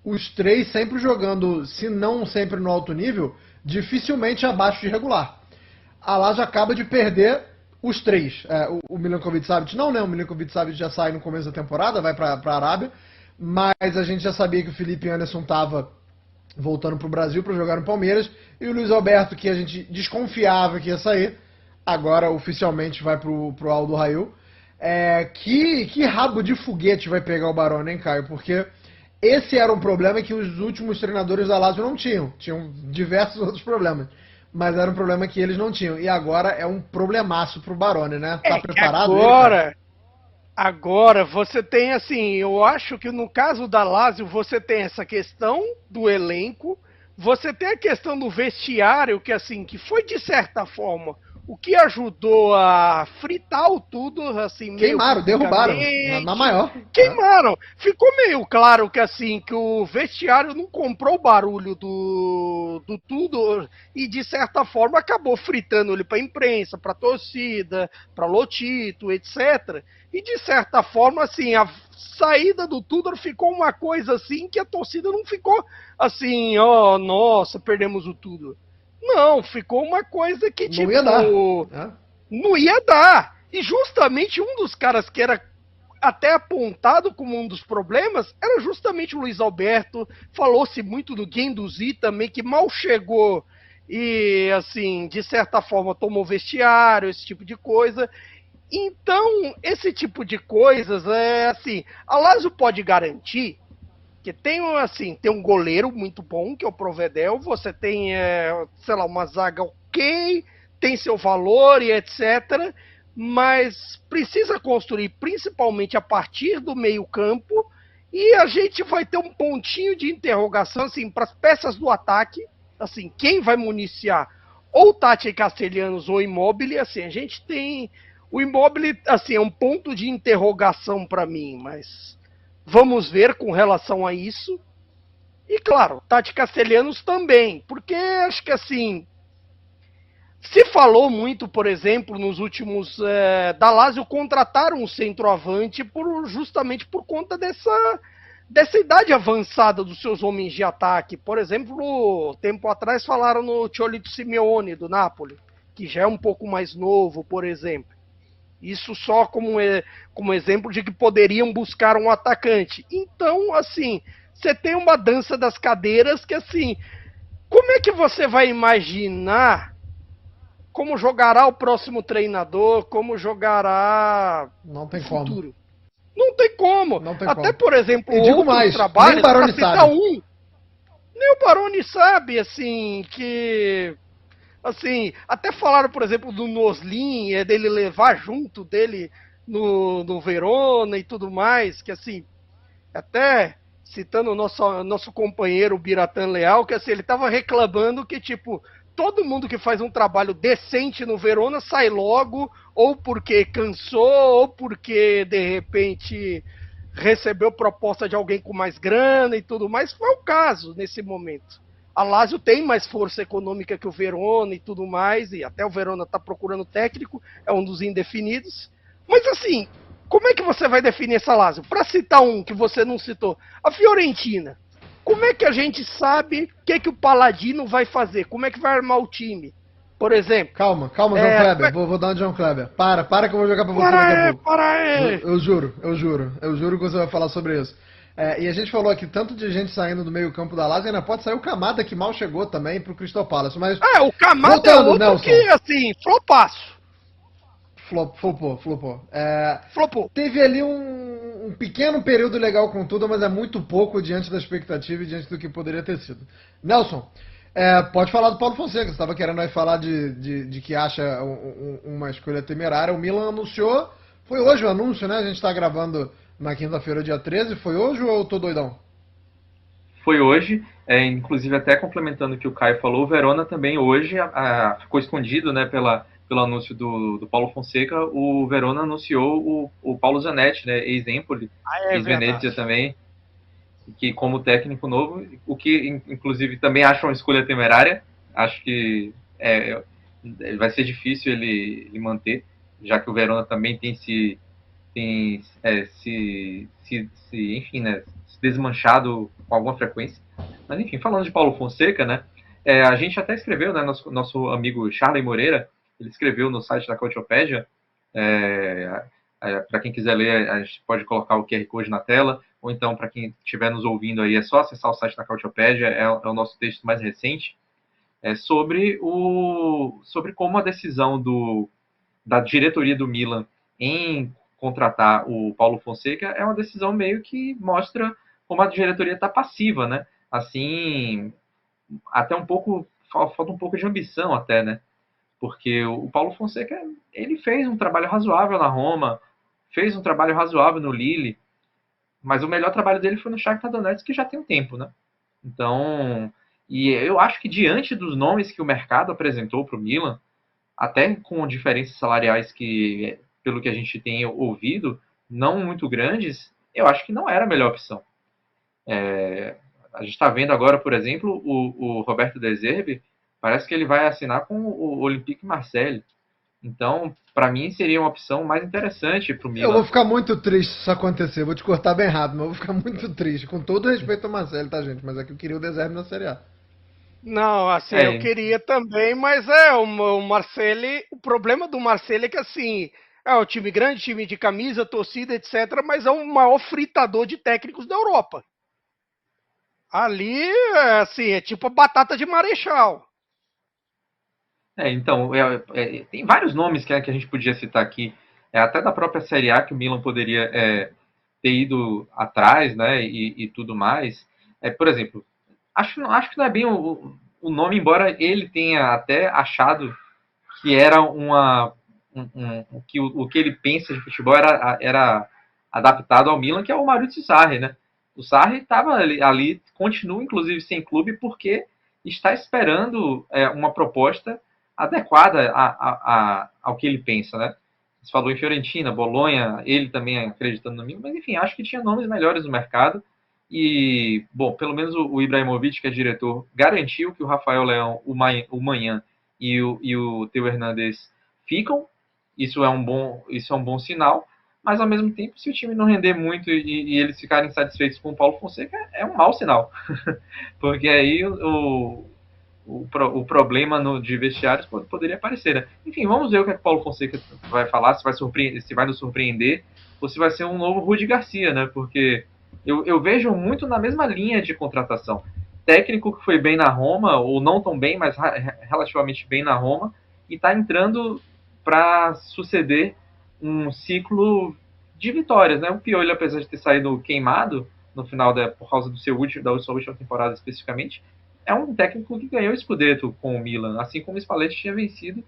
Os três sempre jogando, se não sempre no alto nível, dificilmente abaixo de regular. A Lazio acaba de perder os três. O Milinkovic-Savic não, né? O Milinkovic-Savic já sai no começo da temporada, vai para a Arábia. Mas a gente já sabia que o Felipe Anderson estava voltando para o Brasil para jogar no Palmeiras, e o Luiz Alberto, que a gente desconfiava que ia sair, agora oficialmente vai para o Aldo Rail. Que rabo de foguete vai pegar o Baroni, hein, Caio? Porque esse era um problema que os últimos treinadores da Lazio não tinham. Tinham diversos outros problemas, mas era um problema que eles não tinham. E agora é um problemaço pro Baroni, né? Tá preparado? Agora você tem assim, eu acho que no caso da Lazio você tem essa questão do elenco, você tem a questão do vestiário, que assim, que foi de certa forma o que ajudou a fritar o tudo, assim, queimaram, derrubaram, na maior. Queimaram. Ficou meio claro que assim, que o vestiário não comprou o barulho do tudo e de certa forma acabou fritando ele para a imprensa, para a torcida, para Lotito, etc. E de certa forma, assim, a saída do Tudor ficou uma coisa assim que a torcida não ficou assim, nossa, perdemos o Tudor. Não, ficou uma coisa que, tipo, não ia dar. E justamente um dos caras que era até apontado como um dos problemas era justamente o Luiz Alberto. Falou-se muito do Guendouzi também, que mal chegou e, assim, de certa forma tomou vestiário, esse tipo de coisa. Então, esse tipo de coisas, assim, a Lazio pode garantir que tem um goleiro muito bom, que é o Provedel, você tem, sei lá, uma zaga ok, tem seu valor e etc., mas precisa construir principalmente a partir do meio-campo, e a gente vai ter um pontinho de interrogação, assim, para as peças do ataque, assim, quem vai municiar ou Tati Castellanos ou Immobile, assim, a gente tem o Immobile, assim, é um ponto de interrogação para mim, mas vamos ver com relação a isso. E claro, Tati Castellanos também, porque acho que assim, se falou muito, por exemplo, nos últimos da Lazio contrataram um centroavante justamente por conta dessa idade avançada dos seus homens de ataque. Por exemplo, tempo atrás falaram no Cholo Simeone do Napoli, que já é um pouco mais novo, por exemplo. Isso só como exemplo de que poderiam buscar um atacante. Então, assim, você tem uma dança das cadeiras que, assim, como é que você vai imaginar como jogará o próximo treinador, como jogará Não tem o como. futuro? Não tem como. Não tem Até, como. por exemplo, E digo outros mais, trabalhos, nem o Baroni pra citar sabe. nem o Baroni sabe, assim, que... Assim, até falaram, por exemplo, do Noslin, dele levar junto dele no Verona e tudo mais, que assim, até citando o nosso companheiro Biratan Leal, que assim, ele tava reclamando que, tipo, todo mundo que faz um trabalho decente no Verona sai logo, ou porque cansou, ou porque, de repente, recebeu proposta de alguém com mais grana e tudo mais. Foi o caso nesse momento. A Lazio tem mais força econômica que o Verona e tudo mais, e até o Verona está procurando técnico, é um dos indefinidos. Mas assim, como é que você vai definir essa Lazio? Para citar um que você não citou, a Fiorentina. Como é que a gente sabe o que o Paladino vai fazer? Como é que vai armar o time? Por exemplo. Calma, João Kleber. Vou dar um João Kleber. Para que eu vou jogar pra você daqui a pouco. Para aí! Eu juro que você vai falar sobre isso. E a gente falou aqui tanto de gente saindo do meio campo da Lazio, ainda pode sair o Camada, que mal chegou também pro Crystal Palace, mas... o Camada voltando, é outro Nelson. que, assim, flopaço. Flopou. Flopou. Teve ali um pequeno período legal com tudo, mas é muito pouco diante da expectativa e diante do que poderia ter sido. Nelson, pode falar do Paulo Fonseca, você estava querendo aí falar de que acha uma escolha temerária. O Milan anunciou, foi hoje o anúncio, né? A gente está gravando na quinta-feira, dia 13, foi hoje ou eu tô doidão? Foi hoje, inclusive até complementando o que o Caio falou, o Verona também hoje ficou escondido, né, pelo anúncio do Paulo Fonseca. O Verona anunciou o Paulo Zanetti, né, ex-Empoli, ex-Venezia também, que como técnico novo, o que inclusive também acho uma escolha temerária. Acho que vai ser difícil ele manter, já que o Verona também tem enfim, né, se desmanchado com alguma frequência. Mas enfim, falando de Paulo Fonseca, né, a gente até escreveu, né, nosso amigo Charlie Moreira, ele escreveu no site da Cautiopédia. Para quem quiser ler, a gente pode colocar o QR Code na tela, ou então para quem estiver nos ouvindo aí, é só acessar o site da Cautiopédia, é o nosso texto mais recente, sobre como a decisão da diretoria do Milan em contratar o Paulo Fonseca é uma decisão meio que mostra como a diretoria está passiva, né? Assim, até um pouco, falta um pouco de ambição até, né? Porque o Paulo Fonseca, ele fez um trabalho razoável na Roma, fez um trabalho razoável no Lille, mas o melhor trabalho dele foi no Shakhtar Donetsk, que já tem um tempo, né? Então, e eu acho que diante dos nomes que o mercado apresentou para o Milan, até com diferenças salariais que, pelo que a gente tem ouvido, não muito grandes, eu acho que não era a melhor opção. A gente está vendo agora, por exemplo, o Roberto De Zerbi, parece que ele vai assinar com o Olympique Marseille. Então, para mim, seria uma opção mais interessante para o Milan. Eu vou ficar muito triste se isso acontecer. Vou te cortar bem rápido, mas eu vou ficar muito triste. Com todo respeito ao Marcelo, tá, gente? Mas é que eu queria o De Zerbi na Série A. Não, assim, eu queria também, mas o Marseille, o problema do Marseille é que, assim, é um time grande, time de camisa, torcida, etc., mas é o maior fritador de técnicos da Europa. Ali, assim, é tipo a batata de Marechal. Então, tem vários nomes que a gente podia citar aqui, até da própria Série A, que o Milan poderia ter ido atrás, né, e tudo mais. Por exemplo, acho que não é bem o nome, embora ele tenha até achado que era que o que ele pensa de futebol era adaptado ao Milan, que é o Maurizio Sarri, né? O Sarri estava ali, continua inclusive sem clube, porque está esperando uma proposta adequada ao que ele pensa, né? Você falou em Fiorentina, Bolonha, ele também acreditando no Milan, mas enfim, acho que tinha nomes melhores no mercado. E, bom, pelo menos o Ibrahimovic, que é diretor, garantiu que o Rafael Leão, o Manhã e o Theo Hernandes ficam. Isso é um bom sinal. Mas, ao mesmo tempo, se o time não render muito e eles ficarem satisfeitos com o Paulo Fonseca, é um mau sinal. Porque aí o problema de vestiários poderia aparecer, né? Enfim, vamos ver o que o Paulo Fonseca vai falar, se vai nos surpreender, ou se vai ser um novo Rudi Garcia, né? Porque eu vejo muito na mesma linha de contratação. técnico que foi bem na Roma, ou não tão bem, mas relativamente bem na Roma, e está entrando para suceder um ciclo de vitórias, né? O Pioli, apesar de ter saído queimado no final por causa da sua última temporada especificamente, é um técnico que ganhou o Scudetto com o Milan, assim como o Spalletti tinha vencido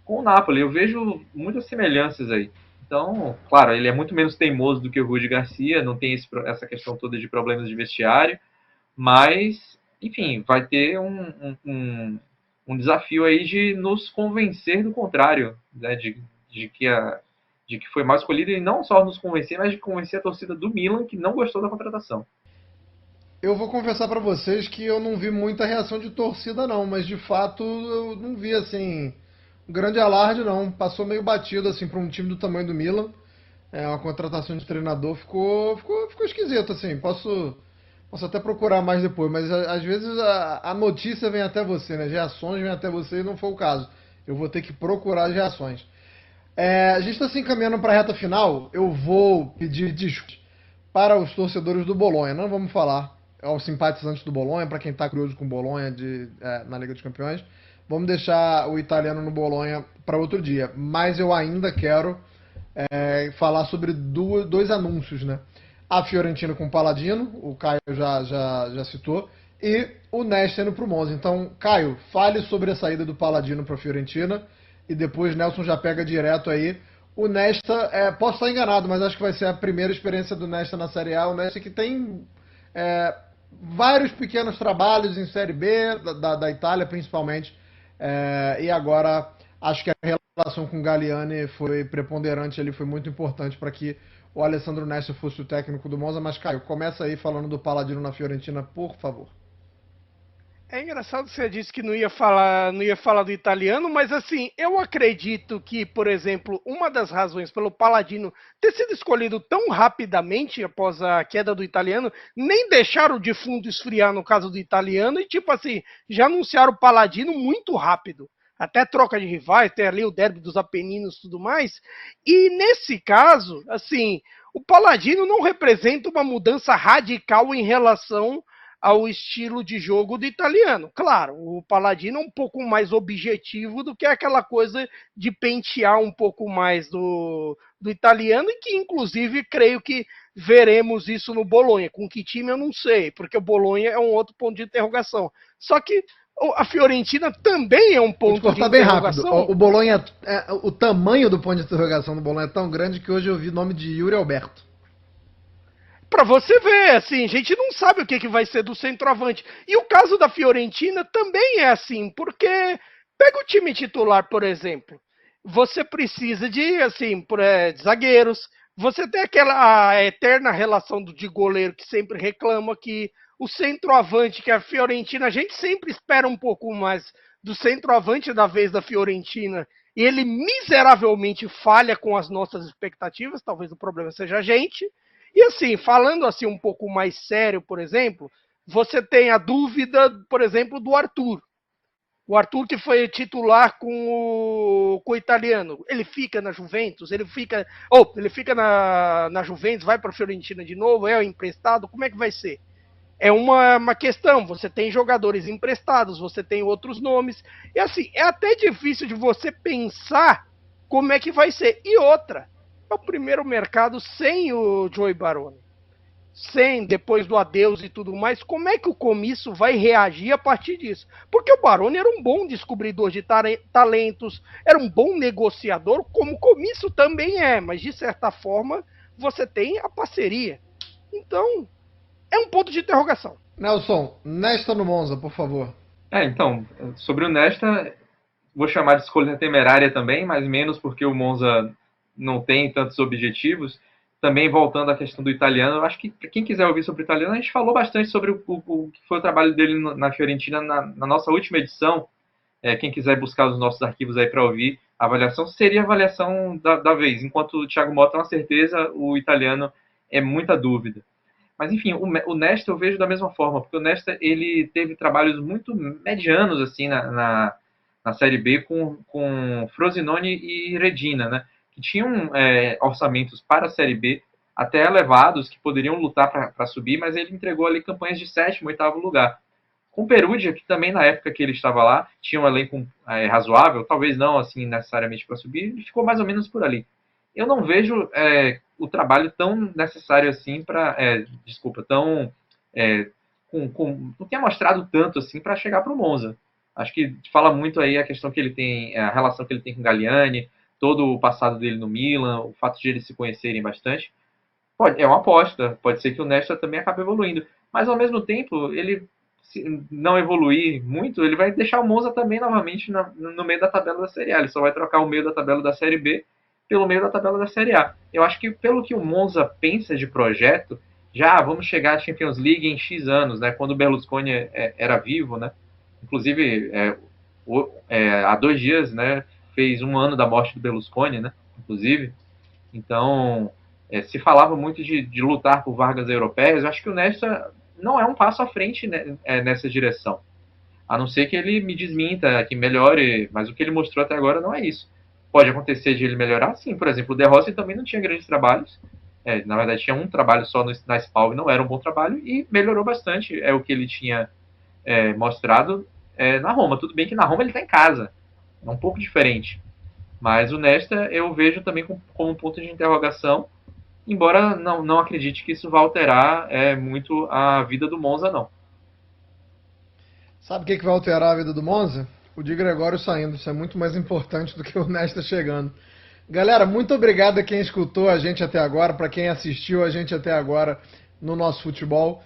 com o Napoli. Eu vejo muitas semelhanças aí. Então, claro, ele é muito menos teimoso do que o Rudi Garcia, não tem essa questão toda de problemas de vestiário, mas, enfim, vai ter um desafio aí de nos convencer do contrário, né, de que foi mal escolhido, e não só nos convencer, mas de convencer a torcida do Milan, que não gostou da contratação. Eu vou confessar pra vocês que eu não vi muita reação de torcida não, mas de fato eu não vi assim um grande alarde não. Passou meio batido assim para um time do tamanho do Milan. É uma contratação de treinador ficou esquisito assim. Posso até procurar mais depois, mas às vezes a notícia vem até você, né? As reações vêm até você e não foi o caso. Eu vou ter que procurar as reações. A gente está se encaminhando para a reta final. Eu vou pedir desculpas para os torcedores do Bolonha. Não vamos falar aos simpatizantes do Bolonha, para quem está curioso com o Bolonha na Liga dos Campeões. Vamos deixar o italiano no Bolonha para outro dia. Mas eu ainda quero falar sobre dois anúncios, né? A Fiorentina com o Paladino, o Caio já citou, e o Nesta indo para o Monza. Então, Caio, fale sobre a saída do Paladino para a Fiorentina, e depois Nelson já pega direto aí. O Nesta, posso estar enganado, mas acho que vai ser a primeira experiência do Nesta na Série A. O Nesta que tem vários pequenos trabalhos em Série B, da Itália principalmente, e agora acho que a relação com o Galliani foi preponderante, ele foi muito importante para que o Alessandro Nesta fosse o técnico do Monza. Mas Caio, começa aí falando do Paladino na Fiorentina, por favor. É engraçado que você disse que não ia falar do italiano, mas assim, eu acredito que, por exemplo, uma das razões pelo Paladino ter sido escolhido tão rapidamente após a queda do italiano, nem deixaram o defunto esfriar no caso do italiano, e tipo assim, já anunciaram o Paladino muito rápido. Até troca de rivais, tem ali o derby dos Apeninos e tudo mais. E nesse caso, assim, o Paladino não representa uma mudança radical em relação ao estilo de jogo do italiano. Claro, o Paladino é um pouco mais objetivo do que aquela coisa de pentear um pouco mais do italiano, e que inclusive creio que veremos isso no Bolonha. Com que time eu não sei, porque o Bolonha é um outro ponto de interrogação. Só que a Fiorentina também é um ponto de interrogação. Bem rápido. O Bolonha, o tamanho do ponto de interrogação do Bolonha é tão grande que hoje eu vi o nome de Yuri Alberto. Pra você ver, assim, a gente não sabe o que vai ser do centroavante. E o caso da Fiorentina também é assim, porque pega o time titular, por exemplo. Você precisa de, assim, de zagueiros. Você tem aquela eterna relação de goleiro que sempre reclama que o centroavante, que a Fiorentina, a gente sempre espera um pouco mais do centroavante da vez da Fiorentina, e ele miseravelmente falha com as nossas expectativas. Talvez o problema seja a gente. E assim, falando assim um pouco mais sério, por exemplo, você tem a dúvida, por exemplo, do Arthur. O Arthur que foi titular com o italiano. Ele fica na Juventus? Ele fica na Juventus, vai para a Fiorentina de novo, é emprestado? Como é que vai ser? É uma questão. Você tem jogadores emprestados, você tem outros nomes. E assim, é até difícil de você pensar como é que vai ser. E outra, é o primeiro mercado sem o Joey Baroni. Sem, depois do adeus e tudo mais, como é que o comício vai reagir a partir disso? Porque o Baroni era um bom descobridor de talentos, era um bom negociador, como o comício também é, mas de certa forma você tem a parceria. Então, é um ponto de interrogação. Nelson, Nesta no Monza, por favor. Então, sobre o Nesta, vou chamar de escolha temerária também, mas menos porque o Monza não tem tantos objetivos. Também voltando à questão do italiano, eu acho que para quem quiser ouvir sobre o italiano, a gente falou bastante sobre o que foi o trabalho dele na Fiorentina na nossa última edição. Quem quiser buscar os nossos arquivos aí para ouvir, a avaliação seria a avaliação da vez. Enquanto o Thiago Motta, com certeza, o italiano é muita dúvida. Mas enfim, o Nesta eu vejo da mesma forma, porque o Nesta ele teve trabalhos muito medianos assim na Série B com Frosinone e Reggina, né? Que tinham orçamentos para a Série B até elevados, que poderiam lutar para subir, mas ele entregou ali campanhas de 7º, 8º lugar. Com o Perugia, que também na época que ele estava lá, tinha um elenco razoável, talvez não assim necessariamente para subir, ele ficou mais ou menos por ali. Eu não vejo o trabalho tão necessário assim para, tão não tinha mostrado tanto assim para chegar para o Monza. Acho que fala muito aí a questão que ele tem, a relação que ele tem com o Galliani, todo o passado dele no Milan, o fato de eles se conhecerem bastante. É uma aposta, pode ser que o Nesta também acabe evoluindo, mas ao mesmo tempo, ele se não evoluir muito, ele vai deixar o Monza também novamente no meio da tabela da Série A. Ele só vai trocar o meio da tabela da Série B pelo meio da tabela da Série A. Eu acho que pelo que o Monza pensa de projeto, já vamos chegar à Champions League em X anos, né? Quando o Berlusconi era vivo, né? Inclusive, há 2 dias, né? Fez 1 ano da morte do Berlusconi, né? Inclusive. Então, se falava muito de lutar por vagas europeias. Eu acho que o Nesta não é um passo à frente, né, nessa direção. A não ser que ele me desminta, que melhore, mas o que ele mostrou até agora não é isso. Pode acontecer de ele melhorar, sim. Por exemplo, o De Rossi também não tinha grandes trabalhos. Na verdade, tinha um trabalho só na SPAL e não era um bom trabalho, e melhorou bastante o que ele tinha mostrado na Roma. Tudo bem que na Roma ele está em casa, é um pouco diferente. Mas o Nesta eu vejo também como um ponto de interrogação, embora não acredite que isso vai alterar muito a vida do Monza, não. Sabe o que vai alterar a vida do Monza? O Di Gregório saindo. Isso é muito mais importante do que o Nesta chegando. Galera, muito obrigado a quem escutou a gente até agora, para quem assistiu a gente até agora no nosso futebol.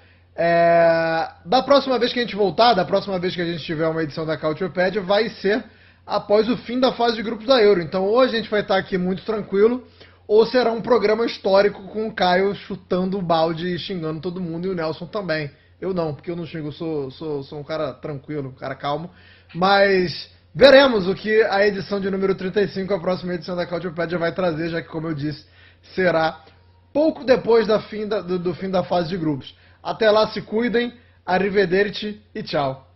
Da próxima vez que a gente voltar, da próxima vez que a gente tiver uma edição da Cautiopédia, vai ser após o fim da fase de grupos da Euro. Então ou a gente vai estar aqui muito tranquilo, ou será um programa histórico com o Caio chutando o balde e xingando todo mundo, e o Nelson também. Eu não, porque eu não xingo, sou um cara tranquilo, um cara calmo. Mas veremos o que a edição de número 35, a próxima edição da Cautiopédia, vai trazer, já que, como eu disse, será pouco depois do fim da fase de grupos. Até lá, se cuidem, arrivederci e tchau.